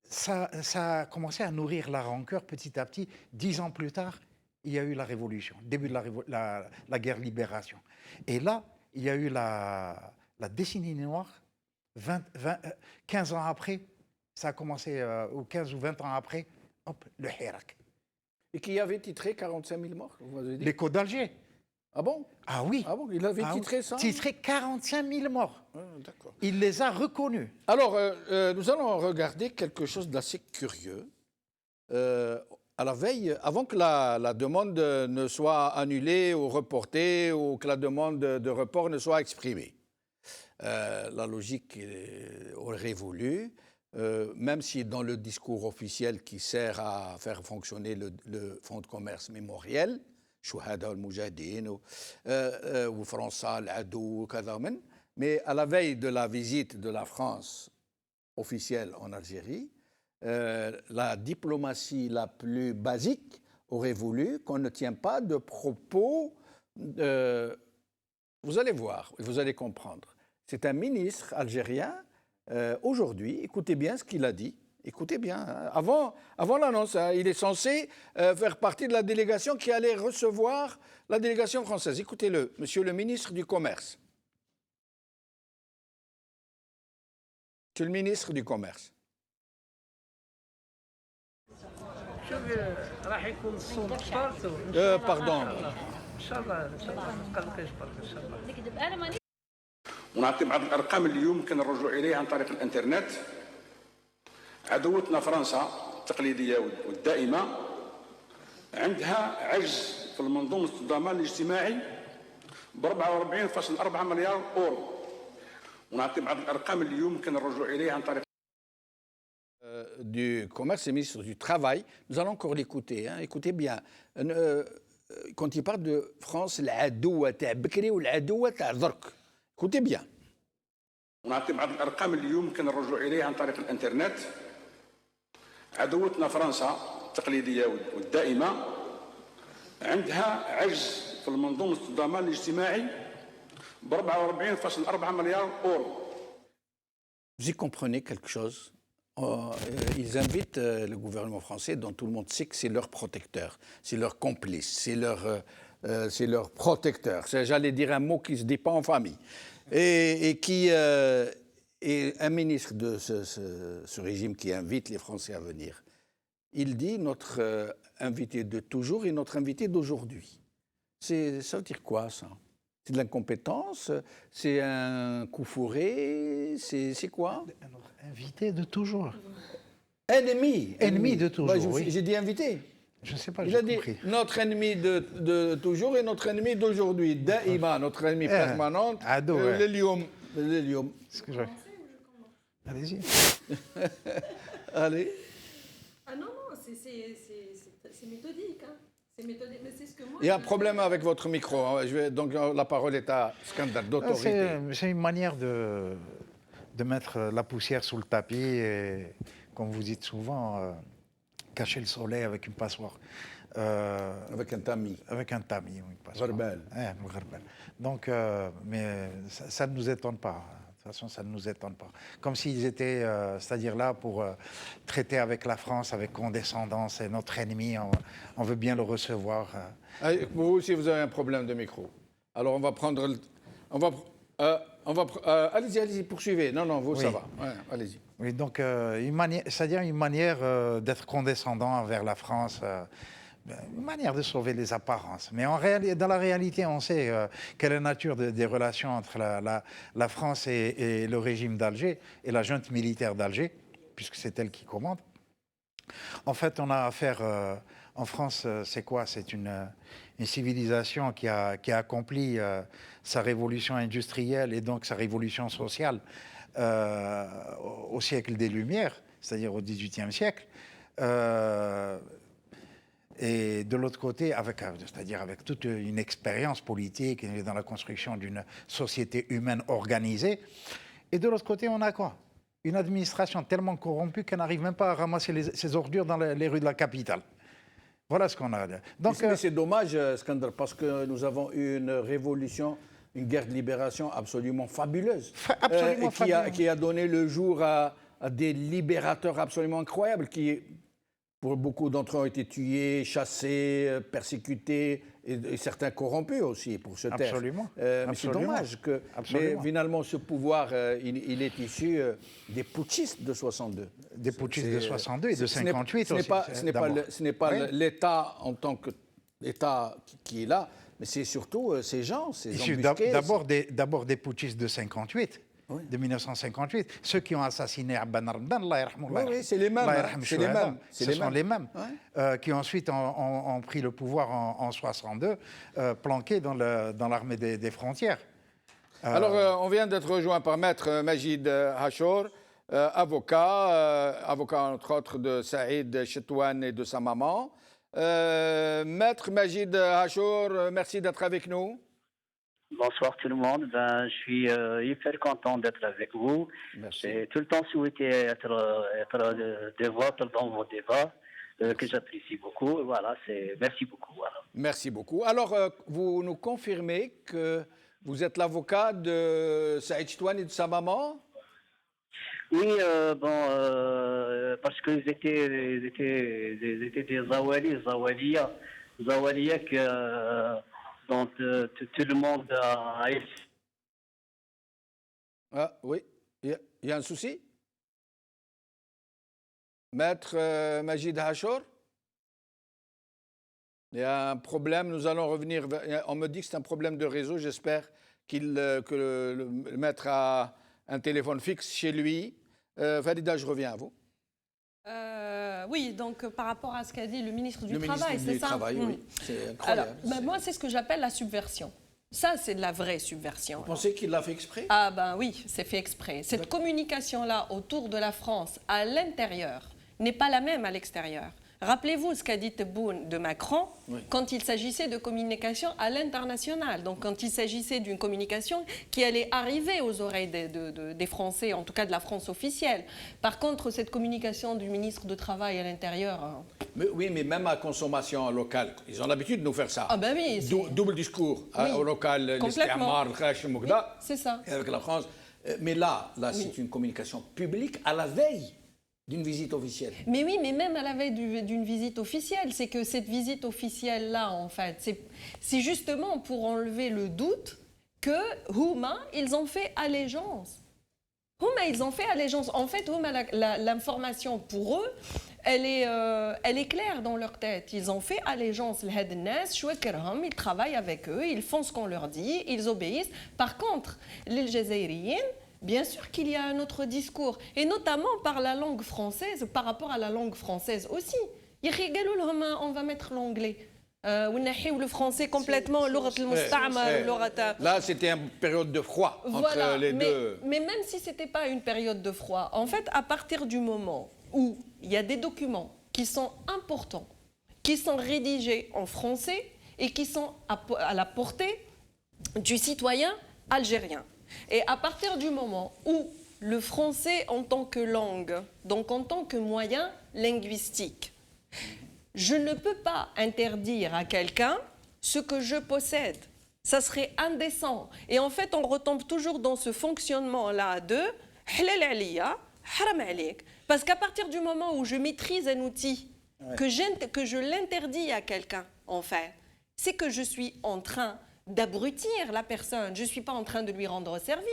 Ça a commencé à nourrir la rancœur petit à petit. 10 ans plus tard, il y a eu la révolution, début de la guerre de libération. Et là, il y a eu la décennie noire, 15 ans après, ça a commencé, ou 15 ou 20 ans après, hop, le Hirak. Et qui avait titré 45 000 morts, vous avez dit. L'écho d'Alger. Ah bon? Ah oui. Ah bon, il avait titré ça? Titré 45 000 morts. Ah, d'accord. Il les a reconnus. Alors, nous allons regarder quelque chose d'assez curieux. À la veille, avant que la demande ne soit annulée ou reportée ou que la demande de report ne soit exprimée. La logique aurait voulu, même si dans le discours officiel qui sert à faire fonctionner le fonds de commerce mémoriel, Chouhada al-Moujahideen ou France al-Adou, mais à la veille de la visite de la France officielle en Algérie, la diplomatie la plus basique aurait voulu qu'on ne tienne pas de propos. Vous allez voir, vous allez comprendre. C'est un ministre algérien, aujourd'hui, écoutez bien ce qu'il a dit. Écoutez bien, hein. Avant l'annonce, hein, il est censé faire partie de la délégation qui allait recevoir la délégation française. Écoutez-le, monsieur le ministre du Commerce. Monsieur le ministre du Commerce. راح يكون الصوت بارتو Pardon. ان شاء الله ان شاء الله ما تقلقيش برك ان شاء الله. ونعطي بعض الارقام اللي يمكن الرجوع اليها عن طريق الانترنت. عدوتنا فرنسا التقليديه والدائمه عندها عجز في المنظومه الضمان الاجتماعي ب 44.4 مليار اورو. ونعطي بعض الارقام اللي يمكن الرجوع اليها عن طريق Du Commerce et ministre du Travail. Nous allons encore l'écouter. Hein. Écoutez bien. Quand il parle de France, العدوة تاع بكري والعدوة تاع درك. Écoutez bien. ونعطي بعض الارقام اللي يمكن الرجوع اليها عن طريق الانترنت. عدوتنا فرنسا التقليديه والدائمه عندها عجز في المنظومه الضمان الاجتماعي ب 44.4 مليار اورو. Vous y comprenez quelque chose? Ils invitent le gouvernement français, dont tout le monde sait que c'est leur protecteur, c'est leur complice, c'est leur protecteur. J'allais dire un mot qui ne se dit pas en famille. Et qui est un ministre de ce régime qui invite les Français à venir. Il dit notre invité de toujours et notre invité d'aujourd'hui. Ça veut dire quoi, ça? C'est de l'incompétence? C'est un coup fourré? C'est quoi? Notre invité de toujours. Ennemi. Ennemi de toujours, oui. J'ai dit invité. Je ne sais pas, Il j'ai a dit compris. notre ennemi de toujours et notre ennemi d'aujourd'hui. Daïma, notre ennemi permanent. Ado, ouais. L'hélium. Ce que je... Allez-y. Allez. Ah non, non, c'est méthodique. Hein. C'est méthodique, mais c'est ce que moi... Il y a un problème avec votre micro. Hein. Donc la parole est à Skandar, d'autorité. C'est une manière de mettre la poussière sous le tapis et, comme vous dites souvent, cacher le soleil avec une passoire. Avec un tamis. Avec un tamis, oui. Gharbal. Donc, mais ça ne nous étonne pas. De toute façon, ça ne nous étonne pas. Comme s'ils étaient, c'est-à-dire là, pour traiter avec la France, avec condescendance, c'est notre ennemi, on veut bien le recevoir. Vous aussi, vous avez un problème de micro. Alors, on va prendre... allez-y, poursuivez. Non, vous, oui. ça va. Ouais, allez-y. Oui, donc, c'est-à-dire une manière d'être condescendant envers la France, une manière de sauver les apparences. Mais dans la réalité, on sait quelle est la nature des relations entre la France et le régime d'Alger et la junte militaire d'Alger, puisque c'est elle qui commande. En fait, on a affaire... en France, c'est quoi? C'est une civilisation qui a accompli sa révolution industrielle et donc sa révolution sociale au siècle des Lumières, c'est-à-dire au XVIIIe siècle. Et de l'autre côté, c'est-à-dire avec toute une expérience politique et dans la construction d'une société humaine organisée. Et de l'autre côté, on a quoi? Une administration tellement corrompue qu'elle n'arrive même pas à ramasser ses ordures dans les rues de la capitale. Voilà ce qu'on a. Donc, mais c'est dommage, Skandar, parce que nous avons eu une révolution, une guerre de libération absolument fabuleuse. Absolument fabuleuse. Qui a donné le jour à des libérateurs absolument incroyables qui, pour beaucoup d'entre eux, ont été tués, chassés, persécutés, et certains corrompus aussi, pour se taire. Absolument. Mais c'est dommage que mais finalement ce pouvoir, il est issu des putschistes de 62. Des putschistes de 62 et de 58 ce aussi. Ce n'est pas l'État en tant qu'État qui est là, mais c'est surtout ces gens, ces embusqués. D'abord des putschistes de 58. Oui. De 1958, ceux qui ont assassiné Abban Ramdan, oui, c'est les mêmes. Ce sont les mêmes qui ensuite ont pris le pouvoir en 62, planqués dans l'armée des frontières. Alors, on vient d'être rejoint par Maître Majid Hachour, avocat entre autres de Saïd Chetouane et de sa maman. Maître Majid Hachour, merci d'être avec nous. Bonsoir tout le monde. Je suis hyper content d'être avec vous. J'ai tout le temps souhaité être de votre dans vos débats, que j'apprécie beaucoup. Voilà, merci beaucoup. Voilà. Merci beaucoup. Alors, vous nous confirmez que Vous êtes l'avocat de Saïd Chitouane et de sa maman? Oui, parce qu'ils étaient des Zawalia dont tout le monde a... Ah, oui, il y a un souci? Maître Majid Hachour? Il y a un problème, nous allons revenir. On me dit que c'est un problème de réseau. J'espère que le maître a un téléphone fixe chez lui. Farida, je reviens à vous. Oui, donc par rapport à ce qu'a dit le ministre du Le Travail, ministre c'est du ça? Travail, oui. C'est incroyable. Alors, moi, c'est ce que j'appelle la subversion. Ça, c'est de la vraie subversion. Vous pensez qu'il l'a fait exprès? Ah ben oui, c'est fait exprès. Cette communication-là autour de la France à l'intérieur n'est pas la même à l'extérieur. Rappelez-vous ce qu'a dit Tebboune de Macron quand il s'agissait de communication à l'international. Donc quand il s'agissait d'une communication qui allait arriver aux oreilles des Français, en tout cas de la France officielle. Par contre, cette communication du ministre de Travail à l'intérieur... Oui, mais même à consommation locale, ils ont l'habitude de nous faire ça. Ah ben oui. Double discours au local, Complètement. C'est ça. Et avec la France. Mais là c'est une communication publique à la veille d'une visite officielle. Mais oui, mais même à la veille d'une visite officielle, c'est que cette visite officielle-là, en fait, c'est justement pour enlever le doute que Houma, ils ont fait allégeance. Houma, ils ont fait allégeance. En fait, Houma, l'information pour eux, elle est claire dans leur tête. Ils ont fait allégeance. Ils travaillent avec eux, ils font ce qu'on leur dit, ils obéissent. Par contre, les Jazairiens, bien sûr qu'il y a un autre discours, et notamment par la langue française, par rapport à la langue française aussi. On va mettre l'anglais. Le français complètement. Là, c'était une période de froid entre les deux. Mais même si ce n'était pas une période de froid, en fait, à partir du moment où il y a des documents qui sont importants, qui sont rédigés en français et qui sont à la portée du citoyen algérien, et à partir du moment où le français en tant que langue, donc en tant que moyen linguistique, je ne peux pas interdire à quelqu'un ce que je possède. Ça serait indécent. Et en fait, on retombe toujours dans ce fonctionnement-là de halal aliya, haram alik. Parce qu'à partir du moment où je maîtrise un outil, que je l'interdis à quelqu'un, en fait, c'est que je suis en train d'abrutir la personne. Je ne suis pas en train de lui rendre service.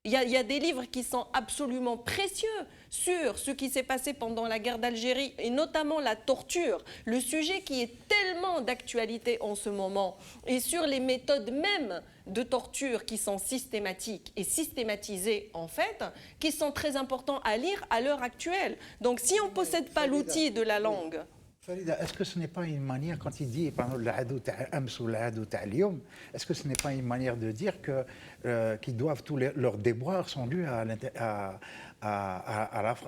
Il y a des livres qui sont absolument précieux sur ce qui s'est passé pendant la guerre d'Algérie et notamment la torture, le sujet qui est tellement d'actualité en ce moment, et sur les méthodes même de torture qui sont systématiques et systématisées en fait, qui sont très importants à lire à l'heure actuelle. Donc si on ne possède pas l'outil de la langue... Farida, est-ce que ce n'est pas une manière, quand il dit est-ce que ce n'est pas une manière de dire qu'ils doivent tous leurs déboires sont dus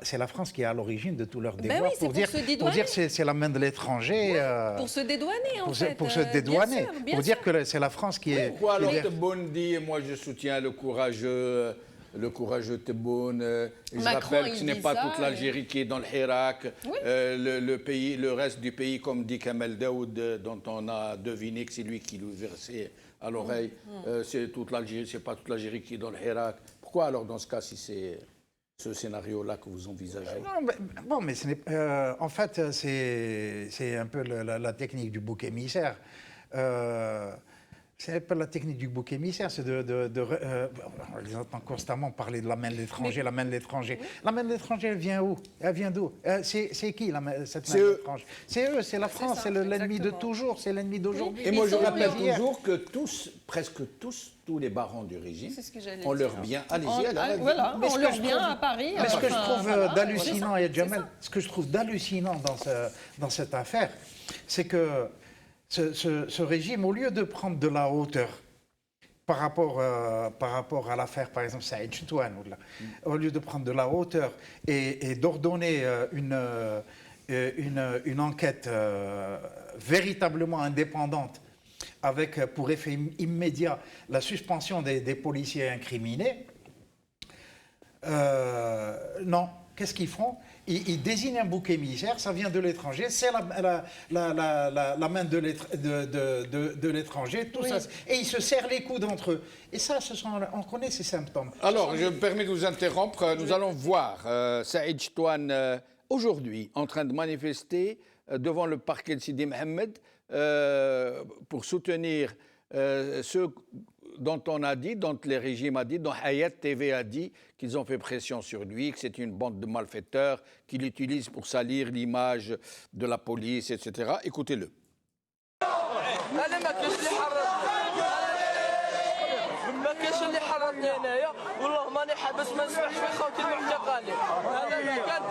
c'est la France qui est à l'origine de tous leurs déboires, oui, pour dire c'est la main de l'étranger. Pour se dédouaner, en fait. Pour se dédouaner, pour dire que c'est la France qui est... Pourquoi alors Tebboune dit, moi je soutiens le courageux Tebboune, je rappelle que ce n'est pas toute l'Algérie qui est dans le Hirak, le reste du pays, comme dit Kamel Daoud, dont on a deviné que c'est lui qui lui versait à l'oreille, c'est toute l'Algérie, c'est pas toute l'Algérie qui est dans le Hirak. Pourquoi alors dans ce cas, si c'est ce scénario-là que vous envisagez? Non, mais ce n'est, en fait, c'est un peu la technique du bouc émissaire. C'est pas la technique du bouc émissaire, c'est on les entend constamment parler de la main de l'étranger, la main de l'étranger. La main de l'étranger, elle vient où? Elle vient d'où? C'est qui cette main de l'étranger? C'est eux, c'est la France, c'est l'ennemi de toujours, c'est l'ennemi d'aujourd'hui. Et moi je rappelle toujours que presque tous les barons du régime ont leur bien. Allez-y, voilà, on leur bien à Paris. Mais ce que je trouve d'hallucinant, Yadjamel, ce que je trouve d'hallucinant dans cette affaire, c'est que ce régime, au lieu de prendre de la hauteur par rapport à l'affaire, par exemple, Saïd Chitouane, au lieu de prendre de la hauteur et d'ordonner une enquête véritablement indépendante, avec pour effet immédiat la suspension des policiers incriminés, non. Qu'est-ce qu'ils font? il désigne un bouc émissaire, ça vient de l'étranger, c'est la main de l'étranger, tout ça. Et ils se serrent les coudes entre eux. Et ça, on connaît ces symptômes. Alors, je me permets de vous interrompre. Nous allons voir Saïd Chitouane aujourd'hui en train de manifester devant le parquet de Sidi Mohamed pour soutenir ceux dont on a dit, dont les régimes a dit, dont Hayat TV a dit qu'ils ont fait pression sur lui, que c'est une bande de malfaiteurs qu'il utilise pour salir l'image de la police, etc. Écoutez-le. ما كاينش اللي حرضني هنايا والله ماني حابس ما نسمعش في خوتي المعتقلين هذا المكان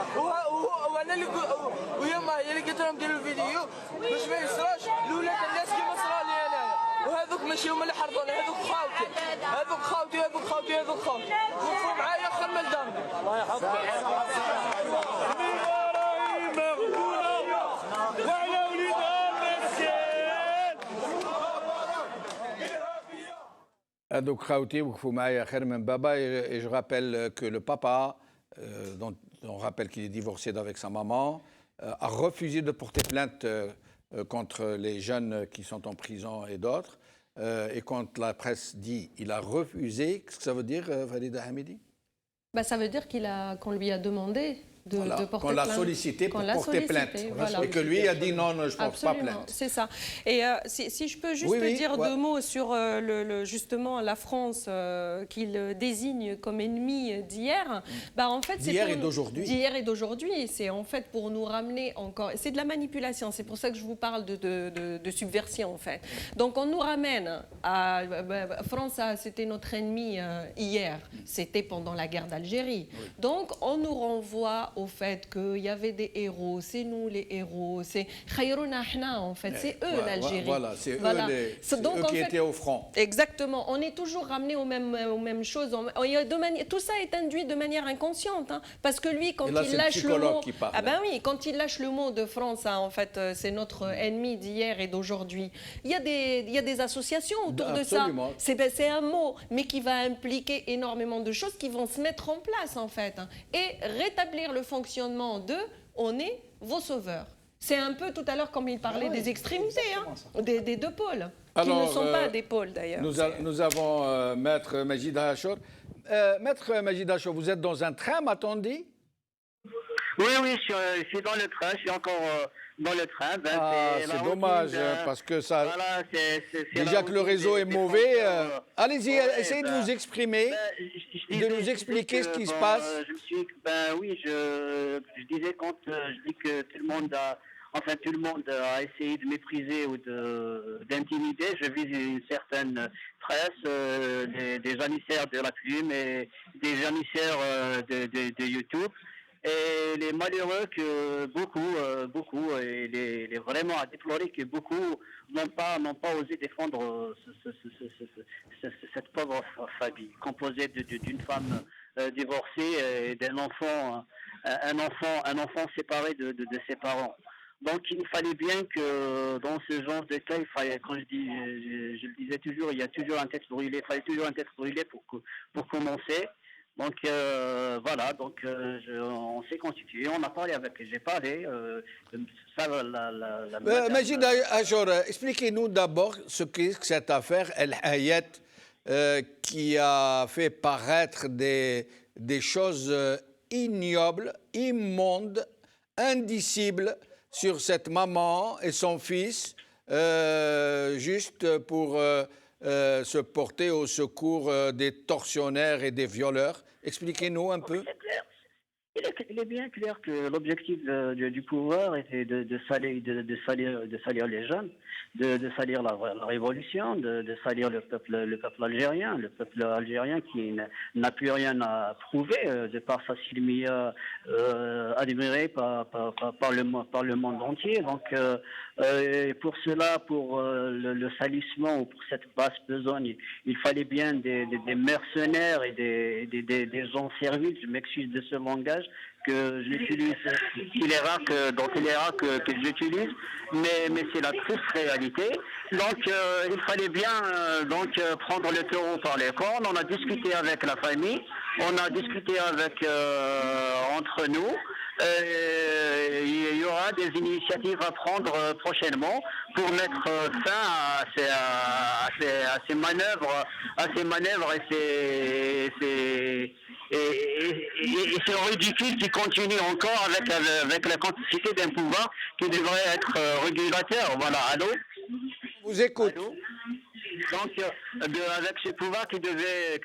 وانا اللي وهي ما هي اللي قلت لهم ديروا الفيديو باش ما يصراش لولاد الناس كيما صرا لي انايا وهذوك ماشي هما اللي حرضوني هذوك خاوتي هذوك خاوتي هذوك خاوتي هذوك خاوتي وقفوا معايا خمل دارنا الله يحفظك Donc, Khaouti, Baba, et je rappelle que le papa, dont on rappelle qu'il est divorcé avec sa maman, a refusé de porter plainte contre les jeunes qui sont en prison et d'autres. Et quand la presse dit qu'il a refusé, qu'est-ce que ça veut dire, Farida Hamidi? Ça veut dire qu'on lui a demandé de porter plainte. Qu'on l'a sollicité pour porter plainte. Voilà. Et que lui a dit non, je ne porte pas plainte. C'est ça. Et si je peux juste dire deux mots sur justement la France qu'il désigne comme ennemi d'hier. En fait, d'hier et d'aujourd'hui. D'hier et d'aujourd'hui. C'est en fait pour nous ramener encore. C'est de la manipulation. C'est pour ça que je vous parle de subversion en fait. Donc on nous ramène à France, c'était notre ennemi hier. C'était pendant la guerre d'Algérie. Oui. Donc on nous renvoie au fait qu'il y avait des héros, c'est nous les héros, c'est Khayrouna Hna en fait, c'est eux l'Algérie. Voilà, c'est eux qui étaient au front. Exactement, on est toujours ramené aux mêmes choses. Tout ça est induit de manière inconsciente, hein, parce que lui, quand il lâche le mot, quand il lâche le mot de France, hein, en fait, c'est notre ennemi d'hier et d'aujourd'hui. Il y a des associations autour de ça. C'est un mot, mais qui va impliquer énormément de choses qui vont se mettre en place en fait, hein, et rétablir le fonctionnement de « on est vos sauveurs ». C'est un peu tout à l'heure comme il parlait des extrémités, hein, des deux pôles, qui ne sont pas des pôles d'ailleurs. Nous avons Maître Majid Hachor. Maître Majid Hachor, vous êtes dans un train, m'a-t-on dit? Oui, je suis dans le train, je suis encore dans le train. C'est dommage, parce que ça... Voilà, déjà que le réseau est mauvais. Allez-y, essayez de vous exprimer, de nous expliquer ce qui se passe. Je disais quand je dis que tout le monde a essayé de mépriser ou d'intimider, je vise une certaine presse, des janissaires de la plume et des janissaires de YouTube. Et les malheureux que beaucoup, et les vraiment à déplorer que beaucoup n'ont pas osé défendre cette pauvre famille composée d'une femme divorcée et d'un enfant, un enfant séparé de ses parents. Donc il fallait bien que dans ce genre de cas, quand je le disais toujours, il y a toujours un tête brûlée, il fallait toujours un tête brûlée pour commencer. Donc voilà, on s'est constitué, on a parlé j'ai parlé. Majid Hachor, expliquez-nous d'abord ce qu'est cette affaire El Hayat qui a fait paraître des choses ignobles, immondes, indicibles sur cette maman et son fils, juste pour se porter au secours des tortionnaires et des violeurs. Expliquez-nous un peu. Il est bien clair que l'objectif du pouvoir était de salir les jeunes, de salir la révolution, de salir le peuple algérien qui n'a plus rien à prouver de par sa silmia admirée par le monde entier. Donc pour cela, pour le salissement ou pour cette basse besogne, il fallait bien des mercenaires et des gens serviles. Je m'excuse de ce langage que j'utilise, il est rare que j'utilise, mais c'est la triste réalité. Donc il fallait bien prendre le taureau par les cornes. On a discuté avec la famille, on a discuté avec entre nous. il y aura des initiatives à prendre prochainement pour mettre fin à ces manœuvres, et ce ridicule qui continue encore avec la quantité d'un pouvoir qui devrait être régulateur. Voilà, allô? Vous écoute. Allô? Donc, avec ce pouvoir qui devrait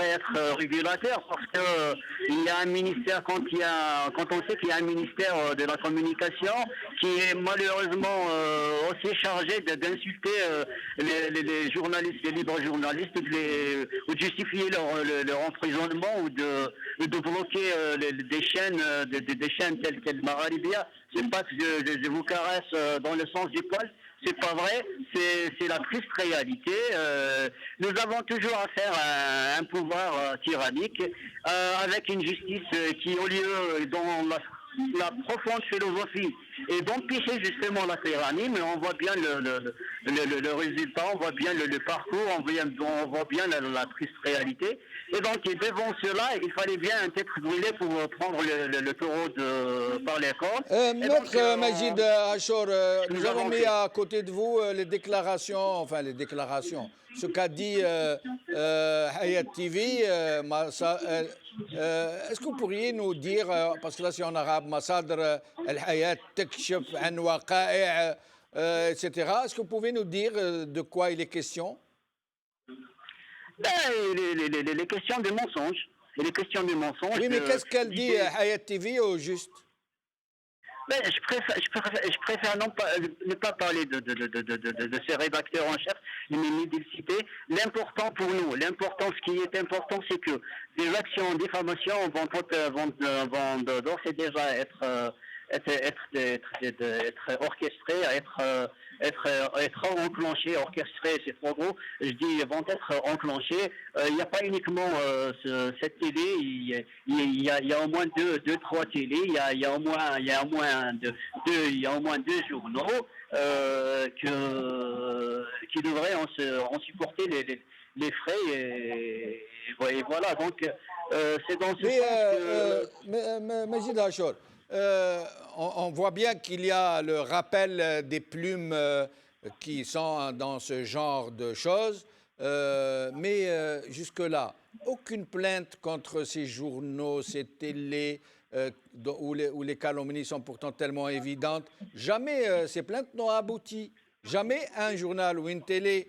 être régulateur, parce que il y a un ministère, quand on sait qu'il y a un ministère de la communication qui est malheureusement aussi chargé d'insulter les journalistes, les libres journalistes, ou de justifier leur emprisonnement, ou de bloquer des chaînes telles que Maralibia. C'est pas que je vous caresse dans le sens du poil. C'est pas vrai, c'est la triste réalité. Nous avons toujours affaire à un pouvoir tyrannique, avec une justice qui, au lieu, dans la profonde philosophie, et d'empêcher justement la tyrannie, mais on voit bien le résultat, on voit bien le parcours, on voit bien la triste réalité. Et donc, devant cela, il fallait bien un tête brûlé pour prendre le taureau par les cornes. Maître Majid Achour, nous avons mis à côté de vous les déclarations, ce qu'a dit Hayat TV. Est-ce que vous pourriez nous dire, parce que là c'est en arabe, Masadr al-Hayat tekshif an waqa'i', etc. Est-ce que vous pouvez nous dire de quoi il est question? Les questions de mensonges. Les questions de mensonges. Oui, mais qu'est-ce qu'elle dit, Hayat TV, au juste? Je préfère ne pas parler de ces rédacteurs en chef, ni de le citer. L'important pour nous, ce qui est important, c'est que des actions de diffamation vont d'ores et déjà être orchestrées, être enclenchées, orchestrées, c'est trop gros. Je dis vont être enclenchées. Il n'y a pas uniquement cette télé. Il y a au moins trois télés. Il y a au moins deux journaux qui devraient en supporter les frais. Et voilà. Donc c'est dans ce sens que. Majid Achour, on voit bien qu'il y a le rappel des plumes qui sont dans ce genre de choses, mais jusque-là, aucune plainte contre ces journaux, ces télés, où les calomnies sont pourtant tellement évidentes. Jamais ces plaintes n'ont abouti. Jamais un journal ou une télé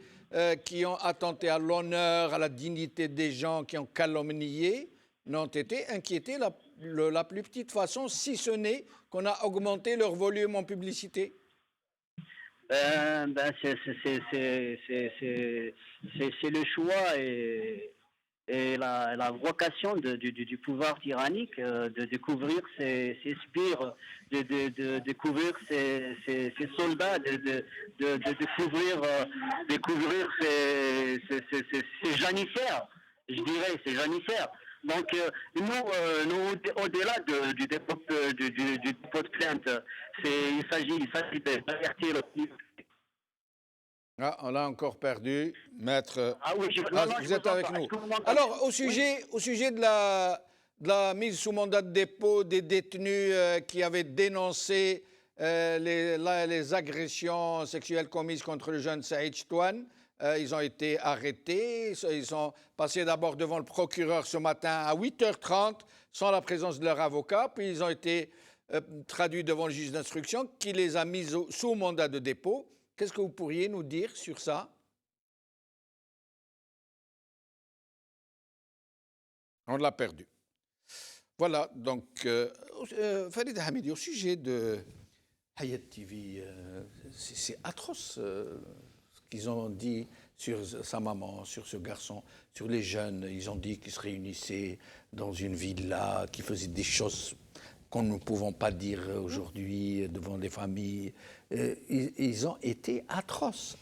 qui ont attenté à l'honneur, à la dignité des gens, qui ont calomnié, n'ont été inquiétés la plus petite façon, si ce n'est qu'on a augmenté leur volume en publicité. C'est le choix et la vocation du pouvoir tyrannique de couvrir ses spires, de couvrir ses soldats, de couvrir ses janissaires, je dirais, ces janissaires. Donc, nous au-delà du dépôt de plainte, il s'agit d'avertir le public. Ah, on l'a encore perdu, maître. Ah oui, vous êtes avec nous. Alors, au sujet de la mise sous mandat de dépôt des détenus qui avaient dénoncé les agressions sexuelles commises contre le jeune Saïd Chitouane, ils ont été arrêtés. Ils sont passés d'abord devant le procureur ce matin à 8h30 sans la présence de leur avocat. Puis ils ont été traduits devant le juge d'instruction qui les a mis sous mandat de dépôt. Qu'est-ce que vous pourriez nous dire sur ça? On l'a perdu. Voilà, donc, Farid Hamidi, au sujet de Hayat TV, c'est atroce ce qu'ils ont dit sur sa maman, sur ce garçon, sur les jeunes. Ils ont dit qu'ils se réunissaient dans une villa, qu'ils faisaient des choses qu'on ne pouvons pas dire aujourd'hui devant des familles. Ils ont été atroces.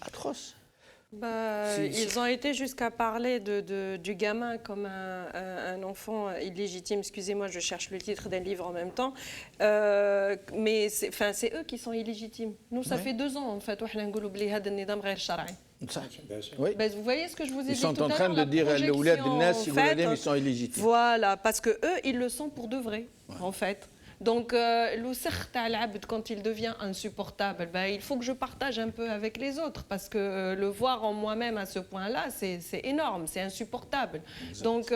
Ils ont été jusqu'à parler du gamin comme un enfant illégitime. Excusez-moi, je cherche le titre d'un livre en même temps. Mais c'est eux qui sont illégitimes. Nous, ça fait 2 ans, en fait. Oui. Vous voyez ce que je vous ai dit tout à l'heure? Ils sont en train de dire les oulad de Nas, ils sont illégitimes. Voilà, parce que eux, ils le sont pour de vrai, en fait. Donc, quand il devient insupportable, ben, il faut que je partage un peu avec les autres parce que le voir en moi-même à ce point-là, c'est énorme, c'est insupportable. Exact. Donc,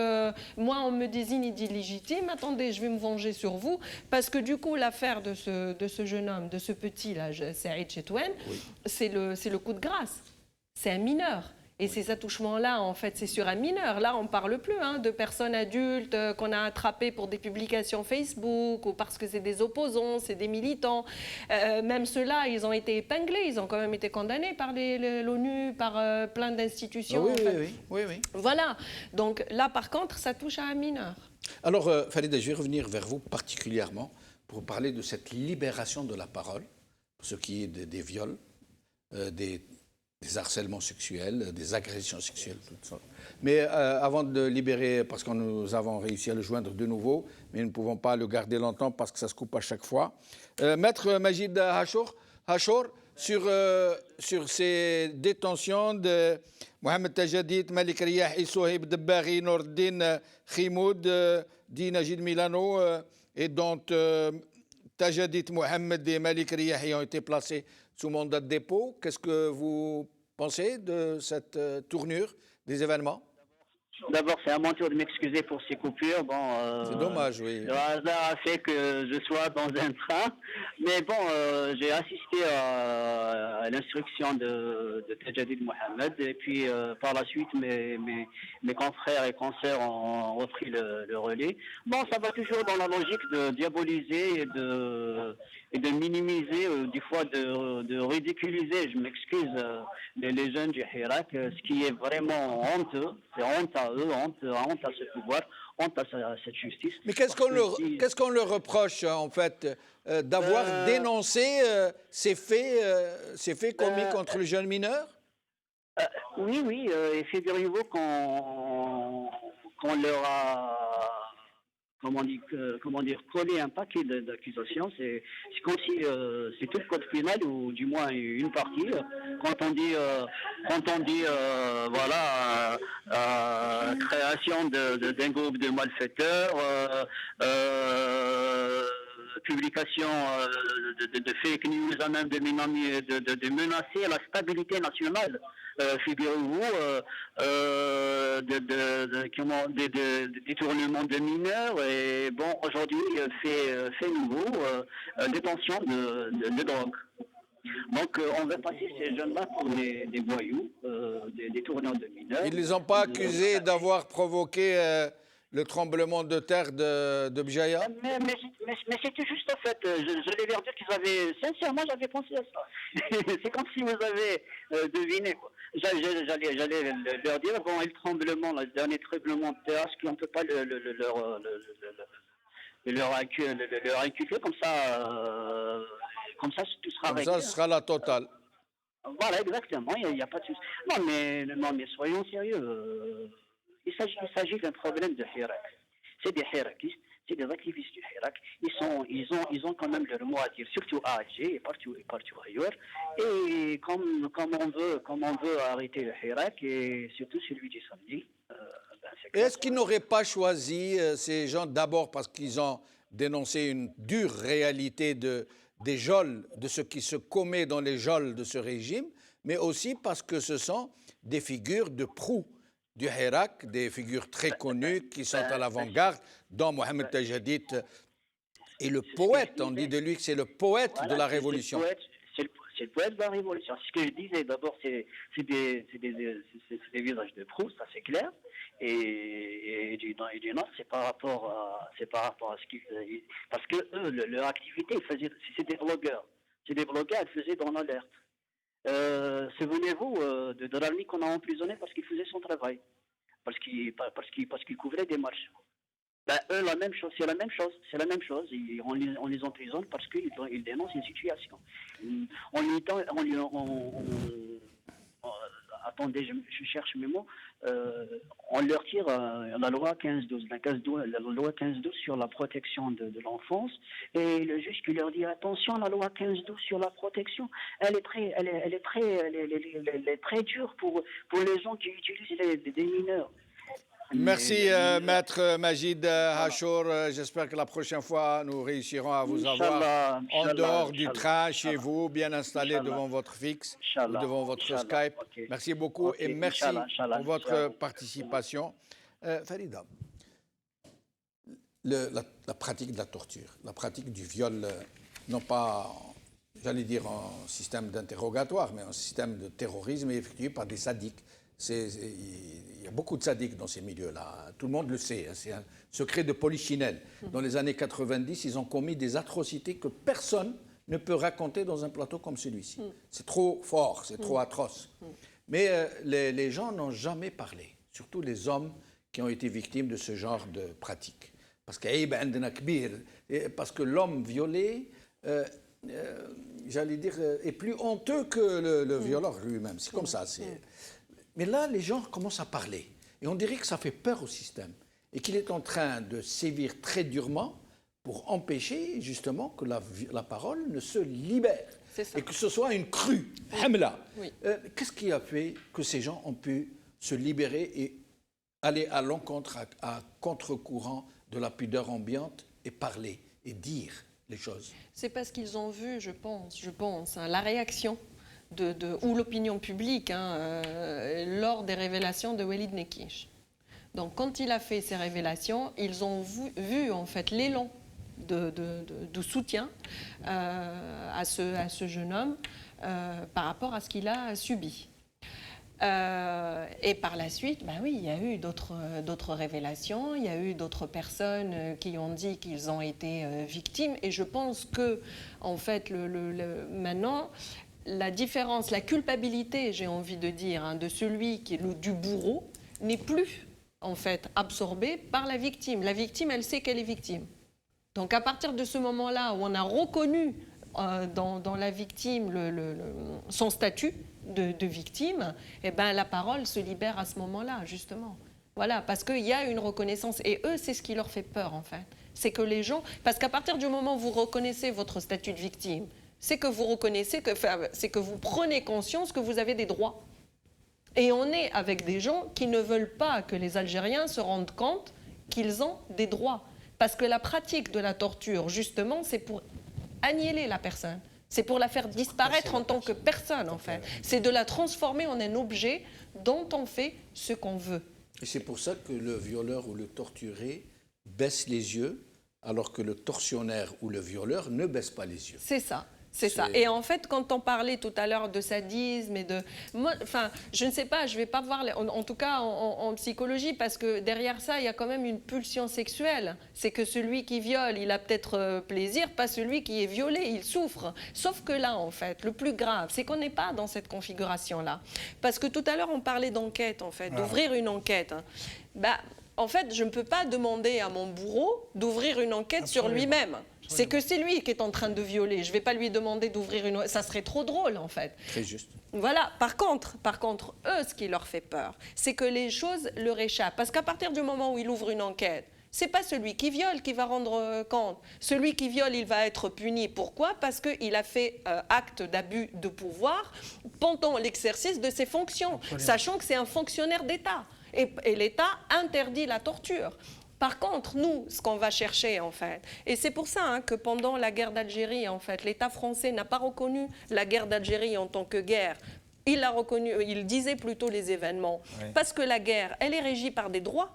moi, on me désigne d'illégitime. Attendez, je vais me venger sur vous parce que du coup, l'affaire de ce jeune homme, de ce petit-là, Saïd Chetouane, c'est le coup de grâce. C'est un mineur. Et ces attouchements-là, en fait, c'est sur un mineur. Là, on ne parle plus de personnes adultes qu'on a attrapées pour des publications Facebook ou parce que c'est des opposants, c'est des militants. Même ceux-là, ils ont été épinglés, ils ont quand même été condamnés par l'ONU, par plein d'institutions. Oui. Voilà. Donc là, par contre, ça touche à un mineur. Alors, Farida, je vais revenir vers vous particulièrement pour parler de cette libération de la parole, pour ce qui est des viols, des harcèlements sexuels, des agressions sexuelles, toutes sortes. Mais avant de libérer, parce que nous avons réussi à le joindre de nouveau, mais nous ne pouvons pas le garder longtemps parce que ça se coupe à chaque fois. Maître Majid Hachour, sur ces détentions de Mohamed Tajadid, Malik Riahi, Souhaib Debari, Nourdine Khimoud, Dina Gilles Milano, et dont Tajadid Mohamed et Malik Riahi ont été placés sous mandat de dépôt. Qu'est-ce que vous pensez de cette tournure des événements? D'abord, c'est à mon tour de m'excuser pour ces coupures. Bon, c'est dommage, oui. Le hasard a fait que je sois dans un train. Mais bon, j'ai assisté à l'instruction de Tajadid Mohamed. Et puis, par la suite, mes confrères et consoeurs ont repris le relais. Bon, ça va toujours dans la logique de diaboliser et de minimiser, des fois de ridiculiser, je m'excuse, les jeunes du Hirak, ce qui est vraiment honteux. C'est honte à eux, honte à ce pouvoir, honte à cette justice. Mais qu'est-ce qu'on leur reproche, en fait, d'avoir dénoncé ces faits commis contre le jeune mineur? Oui, et figurez-vous qu'on leur a... Comment dire, coller un paquet d'accusations, c'est comme si c'est tout le code pénal ou du moins une partie. Quand on dit voilà, création d'un groupe de malfaiteurs, publication de fake news, même de menacer la stabilité nationale. Figurez-vous, de détournement de mineurs et bon, aujourd'hui, fait nouveau, détention de drogue. Donc, on va passer ces jeunes-là pour des voyous, des détourneurs de mineurs. Ils ne les ont pas accusés d'avoir provoqué le tremblement de terre de Bjaya? Mais c'était juste en fait, je vais leur dire qu'ils avaient, sincèrement, j'avais pensé à ça. C'est comme si vous avez deviné, quoi. J'allais leur dire, bon, et le tremblement, le dernier tremblement de terre, est-ce qu'on ne peut pas leur inculquer comme ça tout sera réglé. Comme ça, ce sera la totale. Voilà, exactement, il n'y a pas de souci. Non, mais soyons sérieux. Il s'agit d'un problème de Hirak. C'est des Hirakistes, c'est des activistes du Hirak. Ils ont quand même leur mot à dire, surtout à Alger et partout ailleurs. Et comme on veut arrêter le Hirak et surtout celui du samedi. Est-ce qu'ils n'auraient pas choisi ces gens d'abord parce qu'ils ont dénoncé une dure réalité des geôles, de ce qui se commet dans les geôles de ce régime, mais aussi parce que ce sont des figures de proue du Hirak, des figures très connues qui sont à l'avant-garde, dont Mohamed Tajadid est le poète. On dit de lui que c'est le poète de la Révolution. C'est le poète de la Révolution. Ce que je disais d'abord, c'est des visages de proue, ça c'est clair. Et du Nord, c'est par rapport à ce qu'ils faisaient. Parce que eux, leur activité, c'est des blogueurs. C'est des blogueurs, ils faisaient dans l'alerte. Souvenez-vous de l'ami qu'on a emprisonné parce qu'il faisait son travail, parce qu'il couvrait des marches. Ben, eux, c'est la même chose. On les emprisonne parce qu'ils dénoncent une situation. Attendez, je cherche mes mots. On leur tire la loi 15-12, la loi 15-12 sur la protection de l'enfance, et le juge qui leur dit attention, la loi 15-12 sur la protection, elle est très dure pour les gens qui utilisent des mineurs. Merci, Maître Majid Hachour. J'espère que la prochaine fois, nous réussirons à vous avoir en dehors du train, chez vous, bien installé devant votre fixe, ou devant votre Skype. Merci beaucoup et merci pour votre participation. Farida, la pratique de la torture, la pratique du viol, non pas, j'allais dire, en système d'interrogatoire, mais en système de terrorisme effectué par des sadiques. Il y a beaucoup de sadiques dans ces milieux-là. Tout le monde le sait. Hein. C'est un secret de polichinelle. Dans les années 90, ils ont commis des atrocités que personne ne peut raconter dans un plateau comme celui-ci. C'est trop fort, c'est trop atroce. Mais les gens n'ont jamais parlé, surtout les hommes qui ont été victimes de ce genre de pratique. Parce que l'homme violé, j'allais dire, est plus honteux que le violeur lui-même. C'est comme ça. Mais là, les gens commencent à parler. Et on dirait que ça fait peur au système. Et qu'il est en train de sévir très durement pour empêcher, justement, que la parole ne se libère. Et que ce soit une crue. Hamla. Qu'est-ce qui a fait que ces gens ont pu se libérer et aller à l'encontre, à contre-courant de la pudeur ambiante et parler et dire les choses? C'est parce qu'ils ont vu, je pense, hein, la réaction ou l'opinion publique lors des révélations de Walid Nekich. Donc, quand il a fait ces révélations, ils ont vu en fait l'élan de soutien à ce jeune homme par rapport à ce qu'il a subi. Et par la suite, oui, il y a eu d'autres révélations, il y a eu d'autres personnes qui ont dit qu'ils ont été victimes. Et je pense que, en fait, maintenant, la différence, la culpabilité, j'ai envie de dire, de celui qui est du bourreau, n'est plus, en fait, absorbée par la victime. La victime, elle sait qu'elle est victime. Donc, à partir de ce moment-là où on a reconnu dans la victime son statut de victime, la parole se libère à ce moment-là, justement. Voilà, parce qu'il y a une reconnaissance. Et eux, c'est ce qui leur fait peur, en fait. C'est que les gens... Parce qu'à partir du moment où vous reconnaissez votre statut de victime, c'est que vous reconnaissez, c'est que vous prenez conscience que vous avez des droits. Et on est avec des gens qui ne veulent pas que les Algériens se rendent compte qu'ils ont des droits. Parce que la pratique de la torture, justement, c'est pour annihiler la personne. C'est pour la faire disparaître en tant que personne, en fait. C'est de la transformer en un objet dont on fait ce qu'on veut. Et c'est pour ça que le violeur ou le torturé baisse les yeux, alors que le tortionnaire ou le violeur ne baisse pas les yeux. C'est ça. C'est ça. Et en fait, quand on parlait tout à l'heure de sadisme et de... Moi, enfin, je ne sais pas, je ne vais pas voir... En tout cas, en psychologie, parce que derrière ça, il y a quand même une pulsion sexuelle. C'est que celui qui viole, il a peut-être plaisir, pas celui qui est violé, il souffre. Sauf que là, en fait, le plus grave, c'est qu'on n'est pas dans cette configuration-là. Parce que tout à l'heure, on parlait d'enquête, en fait, d'ouvrir une enquête. En fait, je ne peux pas demander à mon bourreau d'ouvrir une enquête sur lui-même. C'est que c'est lui qui est en train de violer. Je ne vais pas lui demander d'ouvrir une... Ça serait trop drôle, en fait. Très juste. Voilà. Par contre, eux, ce qui leur fait peur, c'est que les choses leur échappent. Parce qu'à partir du moment où il ouvre une enquête, ce n'est pas celui qui viole qui va rendre compte. Celui qui viole, il va être puni. Pourquoi? Parce qu'il a fait acte d'abus de pouvoir pendant l'exercice de ses fonctions, sachant que c'est un fonctionnaire d'État. Et l'État interdit la torture. Par contre, nous, ce qu'on va chercher, en fait, et c'est pour ça que pendant la guerre d'Algérie, en fait, l'État français n'a pas reconnu la guerre d'Algérie en tant que guerre. Il l'a reconnu, il disait plutôt les événements. Oui. Parce que la guerre, elle est régie par des droits.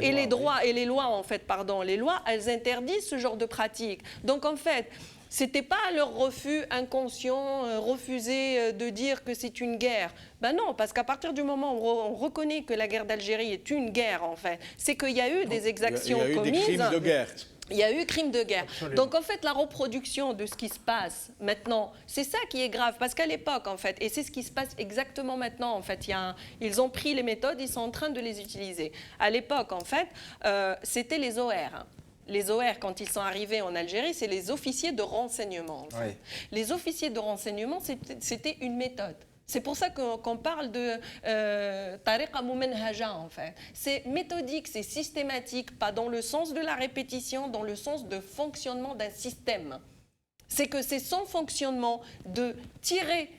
Et les droits, et les lois, en fait, les lois, elles interdisent ce genre de pratique. Donc, en fait... C'était pas leur refus inconscient, refuser de dire que c'est une guerre. Ben non, parce qu'à partir du moment où on reconnaît que la guerre d'Algérie est une guerre, en fait, c'est qu'il y a eu des exactions commises. Il y a eu des crimes de guerre. Il y a eu crimes de guerre. Absolument. Donc, en fait, la reproduction de ce qui se passe maintenant, c'est ça qui est grave. Parce qu'à l'époque, en fait, et c'est ce qui se passe exactement maintenant, en fait, ils ont pris les méthodes, ils sont en train de les utiliser. À l'époque, en fait, c'était les OR. Les OR, quand ils sont arrivés en Algérie, c'est les officiers de renseignement. En fait. Oui. Les officiers de renseignement, c'était une méthode. C'est pour ça qu'on parle de tariqa mumanhaja, en fait. C'est méthodique, c'est systématique, pas dans le sens de la répétition, dans le sens de fonctionnement d'un système. C'est que c'est son fonctionnement de tirer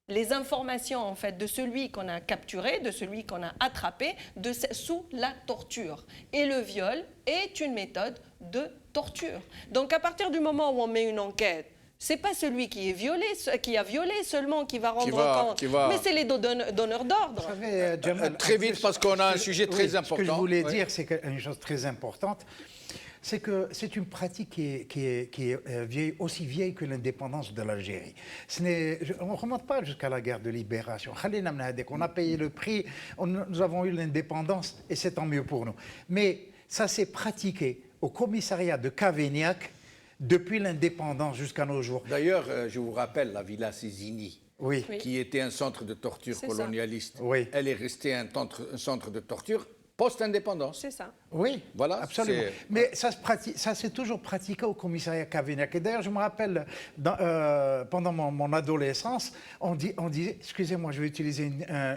les informations en fait de celui qu'on a capturé, de celui qu'on a attrapé, sous la torture. Et le viol est une méthode de torture. Donc à partir du moment où on met une enquête, c'est pas celui qui est violé, qui a violé seulement qui va rendre compte, mais c'est les donneurs d'ordre. Vous savez, Jamal, très vite, parce qu'on a un sujet très important. Ce que je voulais dire, c'est une chose très importante, c'est que c'est une pratique qui est vieille, aussi vieille que l'indépendance de l'Algérie. On ne remonte pas jusqu'à la guerre de libération. On a payé le prix, nous avons eu l'indépendance, et c'est tant mieux pour nous. Mais ça s'est pratiqué au commissariat de Cavaignac depuis l'indépendance jusqu'à nos jours. D'ailleurs, je vous rappelle la Villa Cézini, oui, qui était un centre de torture colonialiste. Oui. Elle est restée un centre de torture post-indépendance. C'est ça. Oui, voilà, absolument. Mais ça s'est toujours pratiqué au commissariat Cavaignac. Et d'ailleurs, je me rappelle, pendant mon adolescence, on disait, excusez-moi, je vais utiliser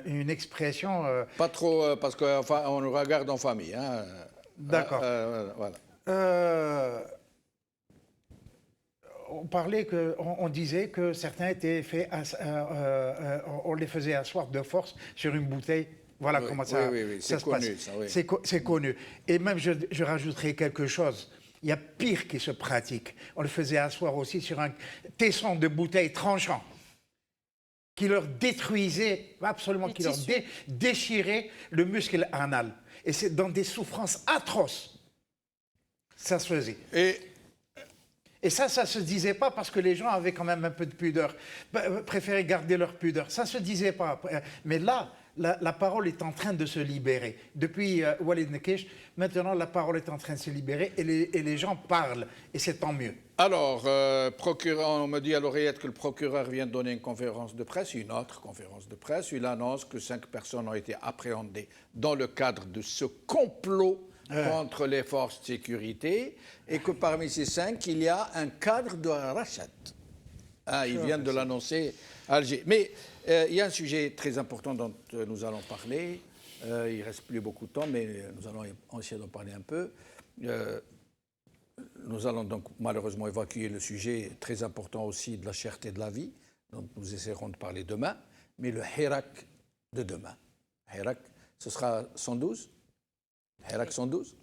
une expression... Pas trop, parce qu'on nous regarde en famille. Hein. D'accord. Voilà. On disait que certains étaient faits, on les faisait asseoir de force sur une bouteille. Voilà comment ça, ça se passe. C'est connu. Et même, je rajouterai quelque chose. Il y a pire qui se pratique. On le faisait asseoir aussi sur un tesson de bouteille tranchant qui leur détruisait, absolument, qui leur déchirait le muscle anal. Et c'est dans des souffrances atroces. Ça se faisait. Et ça ne se disait pas parce que les gens avaient quand même un peu de pudeur, préféraient garder leur pudeur. Ça ne se disait pas. Mais là, la parole est en train de se libérer. Depuis Walid Nekech, maintenant, la parole est en train de se libérer et les gens parlent. Et c'est tant mieux. Alors, on me dit à l'oreillette que le procureur vient de donner une conférence de presse, une autre conférence de presse. Il annonce que 5 personnes ont été appréhendées dans le cadre de ce complot contre les forces de sécurité, et que parmi ces 5, il y a un cadre de Rachat. Il vient de l'annoncer à Alger. Mais il y a un sujet très important dont nous allons parler. Il ne reste plus beaucoup de temps, mais nous allons essayer d'en parler un peu. Nous allons donc malheureusement évacuer le sujet très important aussi de la cherté de la vie, dont nous essaierons de parler demain, mais le Hirak de demain. Hirak, ce sera 112 Hirak 112.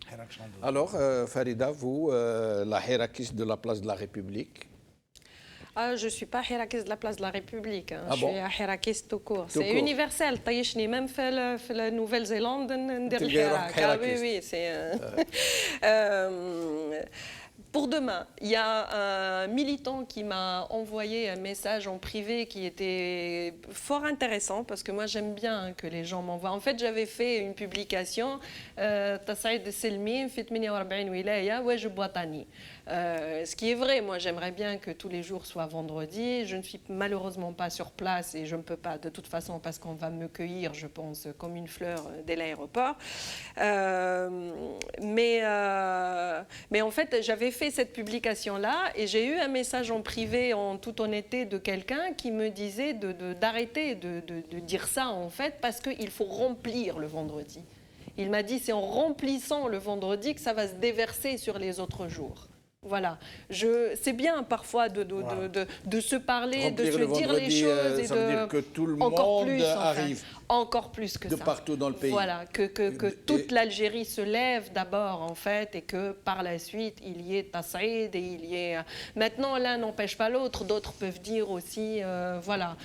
Alors, Farida, vous, la hirakiste de la place de la République. Je ne suis pas hirakiste de la place de la République. Hein. Ah je bon? suis hirakiste tout court. C'est universel. Même fait la Nouvelle-Zélande, oui, oui, c'est... Pour demain, il y a un militant qui m'a envoyé un message en privé qui était fort intéressant parce que moi j'aime bien que les gens m'envoient. En fait, j'avais fait une publication Tassaïd Selmi, Fit 48 wilaya, Waj Bouatani. Ce qui est vrai, moi j'aimerais bien que tous les jours soient vendredi. Je ne suis malheureusement pas sur place et je ne peux pas de toute façon parce qu'on va me cueillir, je pense, comme une fleur dès l'aéroport. Mais en fait, j'avais fait cette publication-là et j'ai eu un message en privé, en toute honnêteté, de quelqu'un qui me disait d'arrêter de dire ça, en fait, parce qu'il faut remplir le vendredi. Il m'a dit, c'est en remplissant le vendredi que ça va se déverser sur les autres jours. Voilà, c'est bien parfois de se parler, remplir de se dire les choses et ça veut dire que tout le monde arrive. Encore plus que de ça. Partout dans le pays. Voilà, que toute l'Algérie se lève d'abord, en fait, et que par la suite, il y ait Tassaïd et il y ait... Maintenant, l'un n'empêche pas l'autre. D'autres peuvent dire aussi, voilà,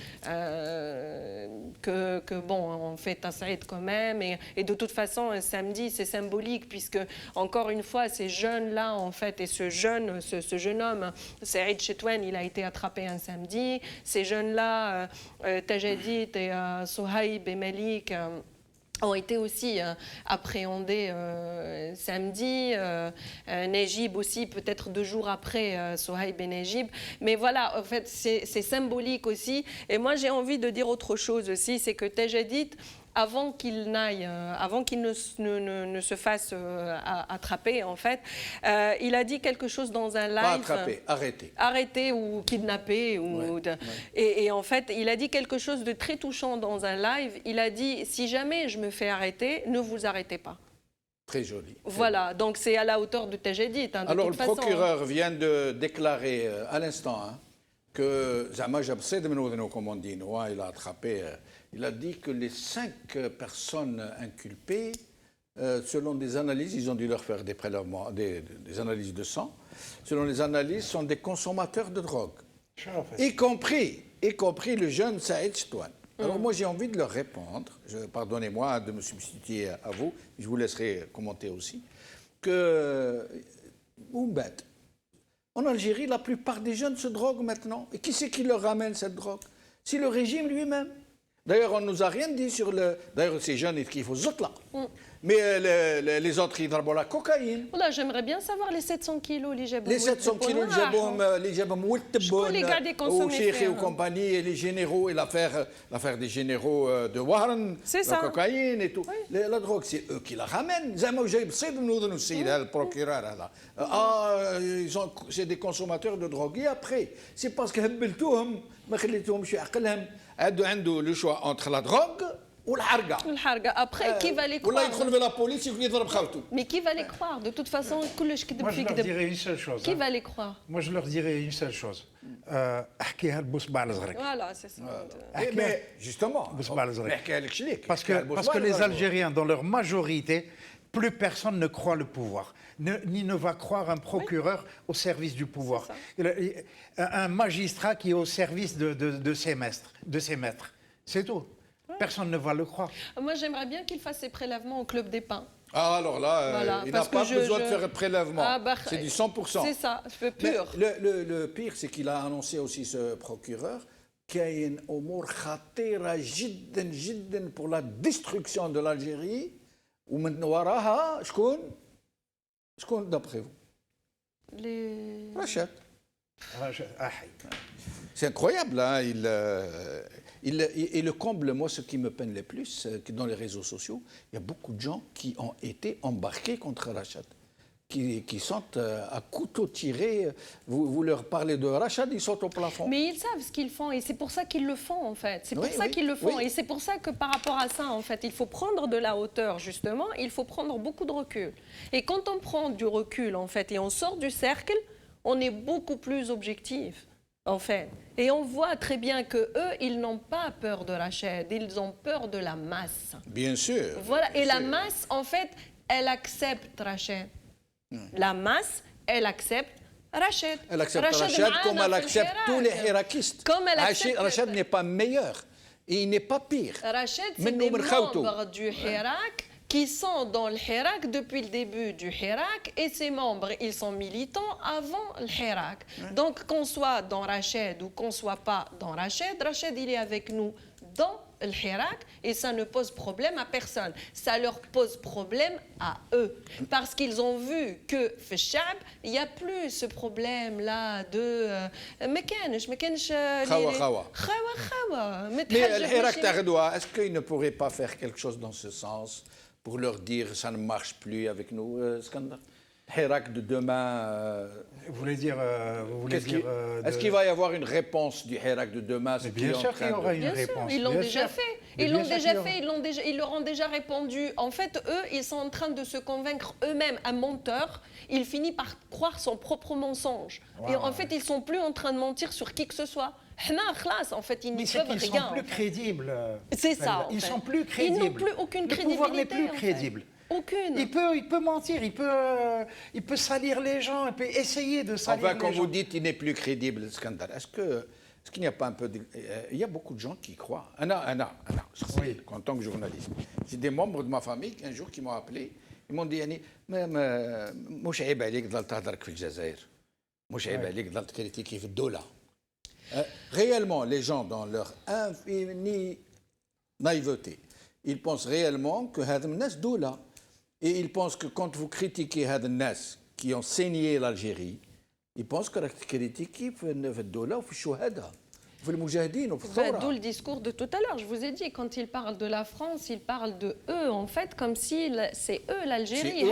que bon, on fait Tassaïd quand même. Et de toute façon, un samedi, c'est symbolique, puisque, encore une fois, ces jeunes-là, en fait, et ce jeune homme, Saïd Chetouane, il a été attrapé un samedi. Ces jeunes-là, Tajadit et Souhaïb et Malik, ont été aussi appréhendés samedi. Najib aussi, peut-être 2 jours après Souhaïb et Najib. Mais voilà, en fait, c'est symbolique aussi. Et moi, j'ai envie de dire autre chose aussi, c'est que Tajadit, avant qu'il n'aille, avant qu'il ne se fasse attraper, en fait, il a dit quelque chose dans un live. Pas attraper, arrêter. Arrêter ou kidnapper. Et en fait, il a dit quelque chose de très touchant dans un live. Il a dit, si jamais je me fais arrêter, ne vous arrêtez pas. Très joli. Voilà, donc c'est à la hauteur de Tajadit. Hein, alors, le procureur vient de déclarer à l'instant que Zama Jabsed Menoudeno, comme on dit, il a attrapé, il a dit que les 5 personnes inculpées, selon des analyses, ils ont dû leur faire des prélèvements, des analyses de sang, selon les analyses, sont des consommateurs de drogue, y compris le jeune Saïd Chitouane. Alors moi j'ai envie de leur répondre, pardonnez-moi de me substituer à vous, je vous laisserai commenter aussi, que bête. En Algérie, la plupart des jeunes se droguent maintenant. Et qui c'est qui leur ramène cette drogue? C'est le régime lui-même. D'ailleurs, on ne nous a rien dit sur le... D'ailleurs, ces jeunes, il faut là. Mais les autres, ils drabent la cocaïne. Voilà, j'aimerais bien savoir les 700 kilos, les 700 kilos, les jabom Wiltebon, au Cheikh et compagnie, et les généraux, et l'affaire des généraux de Warren, la cocaïne et tout. La drogue, c'est eux qui la ramènent. Le procureur, c'est des consommateurs de drogue. Et après, c'est parce que le choix entre la drogue ou la harga. Après, qui va les croire? La police, mais qui va les croire? De toute façon, moi, je leur dirais une seule chose. Qui va les croire? Moi, je leur dirais une seule chose. Voilà, c'est ça. Mais justement, parce que les Algériens, dans leur majorité, plus personne ne croit le pouvoir, ni ne va croire un procureur au service du pouvoir. Un magistrat qui est au service de ses maîtres. C'est tout. Personne ne va le croire. Moi, j'aimerais bien qu'il fasse ses prélèvements au Club des Pins. Ah, alors là, voilà, il n'a pas besoin de faire un prélèvement. C'est du 100%. C'est ça, je pur. Le pire, c'est qu'il a annoncé aussi, ce procureur, qu'il y a une omor khatira jidden jidden pour la destruction de l'Algérie. Ou maintenant, waraha, shkoun d'après vous? Les... Rachad. C'est incroyable, hein, et le comble, moi, ce qui me peine le plus, que dans les réseaux sociaux, il y a beaucoup de gens qui ont été embarqués contre Rachad, qui sont à couteau tiré. Vous leur parlez de Rachad, ils sautent au plafond. Mais ils savent ce qu'ils font, et c'est pour ça qu'ils le font, en fait. C'est pour ça qu'ils le font, et c'est pour ça que par rapport à ça, en fait, il faut prendre de la hauteur, justement, il faut prendre beaucoup de recul. Et quand on prend du recul, en fait, et on sort du cercle, on est beaucoup plus objectif. En fait. Et on voit très bien qu'eux, ils n'ont pas peur de Rachad, ils ont peur de la masse. Bien sûr. Voilà. Et la masse, en fait, elle accepte Rachad. La masse, elle accepte Rachad. Elle accepte Rachad comme elle accepte tous les hirakistes. Rachad n'est pas meilleur et il n'est pas pire. Rachad, c'est des membres du Hirak qui sont dans le Hirak depuis le début du Hirak, et ces membres, ils sont militants avant le Hirak. Donc, qu'on soit dans Rachad ou qu'on soit pas dans Rachad, il est avec nous dans le Hirak, et ça ne pose problème à personne. Ça leur pose problème à eux, parce qu'ils ont vu que Fechab, il n'y a plus ce problème-là de mais le Hirak Tardoua, est-ce qu'il ne pourrait pas faire quelque chose dans ce sens pour leur dire ça ne marche plus avec nous, Skandar? Hirak de demain. Vous voulez dire. Est-ce qu'il va y avoir une réponse du Hirak de demain? Bien sûr qu'il y aura une réponse. Ils l'ont déjà fait. Ils leur ont déjà répondu. En fait, eux, ils sont en train de se convaincre eux-mêmes. Un menteur, il finit par croire son propre mensonge. Et en fait, ils ne sont plus en train de mentir sur qui que ce soit. En fait, ils n'y peuvent rien. Ils sont plus crédibles. C'est ça. Ils sont plus crédibles. Ils n'ont plus aucune crédibilité. Le pouvoir n'est plus crédible. Aucune. Il peut mentir, il peut salir les gens, il peut essayer de salir les gens. Quand vous dites qu'il n'est plus crédible, Skandar, est-ce qu'il n'y a pas un peu de... Il y a beaucoup de gens qui croient. Anna, en tant que journaliste. J'ai des membres de ma famille un jour qui m'ont appelé, ils m'ont dit مش عيب عليك تضل تهضرك في الجزائر. مش عيب عليك تضل تكريتيكي في الدولة. Réellement, les gens, dans leur infinie naïveté, ils pensent réellement que هذا الناس دولة. Et ils pensent que quand vous critiquez هذا الناس qui ont saigné l'Algérie, ils pensent que راك تكريتيكي في الدولة وفي الشهداء. D'où le discours de tout à l'heure. Je vous ai dit, quand ils parlent de la France, ils parlent de eux, en fait, comme si c'est eux l'Algérie.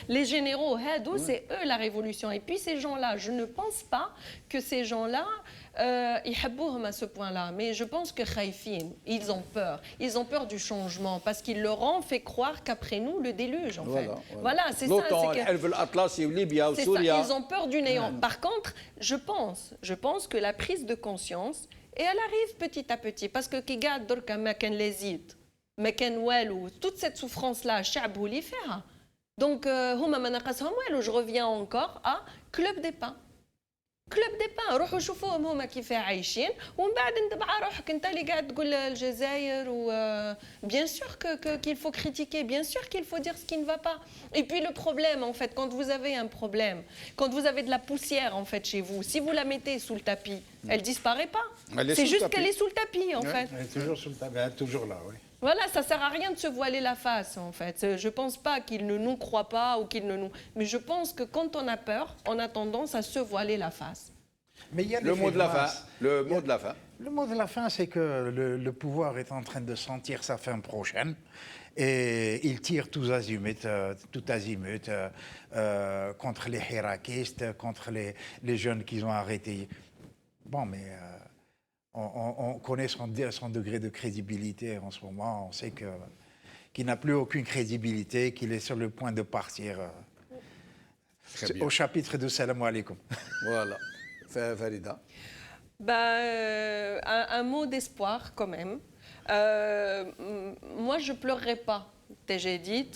Les généraux, c'est eux la révolution. Et puis ces gens-là, je ne pense pas que ces gens-là يحبوهم à ce point-là, mais je pense que خايفين, ils ont peur. Ils ont peur du changement parce qu'ils leur ont fait croire qu'après nous, le déluge, en fait. Voilà, c'est ça. l'OTAN, الحلف الأطلسي وليبيا وسوريا. Ils ont peur du néant. Par contre, je pense que la prise de conscience, et elle arrive petit à petit, parce que qui garde دركا ما كان لازيد, ما كان والو, toute cette souffrance-là, الشعب هو اللي فيها. Donc, هما ما ناقصهم والو. Je reviens encore à Club des Pins. كلوب دي بان روحوا شوفوهم هما كيف عايشين ومن بعد انتبع روحك انت اللي قاعد تقول الجزائر و bien sûr qu'il faut critiquer, bien sûr qu'il faut dire ce qui ne va pas. Et puis le problème en fait, quand vous avez un problème, quand vous avez de la poussière en fait chez vous, si vous la mettez sous le tapis, elle disparaît pas. C'est juste qu'elle est sous le tapis en fait. Elle est toujours sous le tapis, elle est toujours là, oui. Voilà, ça sert à rien de se voiler la face, en fait. Je pense pas qu'ils ne nous croient pas ou qu'ils ne nous... Mais je pense que quand on a peur, on a tendance à se voiler la face. Mais il y a Le mot de la fin. Le mot de la fin. Le mot de la fin, c'est que le pouvoir est en train de sentir sa fin prochaine et il tire tout azimut contre les hirakistes, contre les jeunes qu'ils ont arrêtés. Bon, mais on connaît son degré de crédibilité en ce moment. On sait qu'il n'a plus aucune crédibilité, qu'il est sur le point de partir au chapitre de Salam alaikum. Voilà. Farida. Un mot d'espoir quand même. Moi, je ne pleurerai pas Tajedid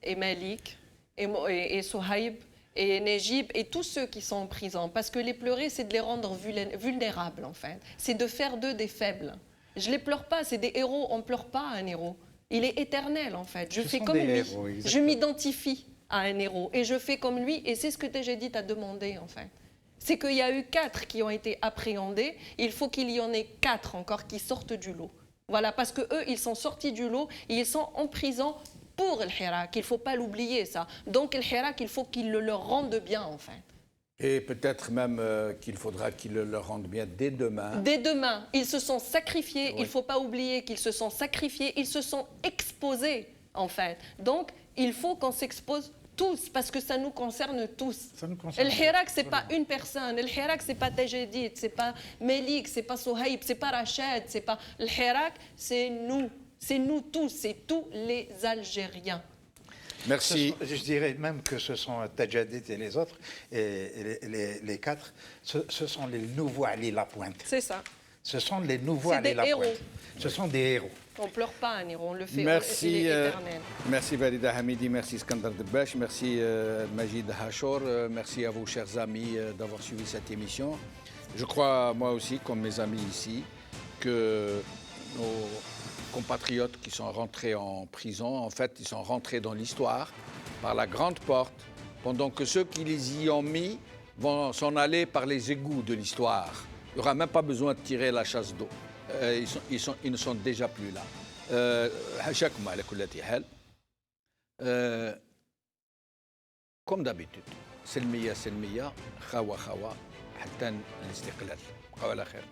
et Malik et Souhaib et Nejib et tous ceux qui sont en prison. Parce que les pleurer, c'est de les rendre vulnérables, en fait. C'est de faire d'eux des faibles. Je ne les pleure pas, c'est des héros. On ne pleure pas un héros. Il est éternel, en fait. Je fais comme lui. Héros, je m'identifie à un héros. Et je fais comme lui. Et c'est ce que Tajedid a demandé, en fait. C'est qu'il y a eu 4 qui ont été appréhendés. Il faut qu'il y en ait 4 encore qui sortent du lot. Voilà, parce qu'eux, ils sont sortis du lot et ils sont en prison pour le Hirak. Il ne faut pas l'oublier, ça. Donc, le Hirak, il faut qu'il le leur rende bien, en fait. Et peut-être même qu'il faudra qu'il le leur rende bien dès demain. Dès demain. Ils se sont sacrifiés. Oui. Il ne faut pas oublier qu'ils se sont sacrifiés. Ils se sont exposés, en fait. Donc, il faut qu'on s'expose tous, parce que ça nous concerne tous. Le Hirak, ce n'est pas une personne. Le Hirak, ce n'est pas Tajedid, ce n'est pas Melik, ce n'est pas Souhaib, ce n'est pas Rachid, c'est pas... Le Hirak, c'est nous. C'est nous tous, c'est tous les Algériens. Merci. Je dirais même que ce sont Tajedid et les autres, et les 4, ce sont les nouveaux Ali Lapointe. C'est ça. Ce sont les nouveaux Ali Lapointe. Ce sont des héros. On ne pleure pas un héros, on le fait, merci, il est éternel. Merci Farida Hamidi, merci Skandar Debache, merci Majid Hachour, merci à vous chers amis d'avoir suivi cette émission. Je crois moi aussi, comme mes amis ici, que nos compatriotes qui sont rentrés en prison, en fait, ils sont rentrés dans l'histoire par la grande porte, pendant que ceux qui les y ont mis vont s'en aller par les égouts de l'histoire. Il n'y aura même pas besoin de tirer la chasse d'eau. Ils ne sont déjà plus là. حشاكم على كل حال. Comme d'habitude, سلمية سلمية خاوة خاوة حتى الاستقلال. بقوا على خير.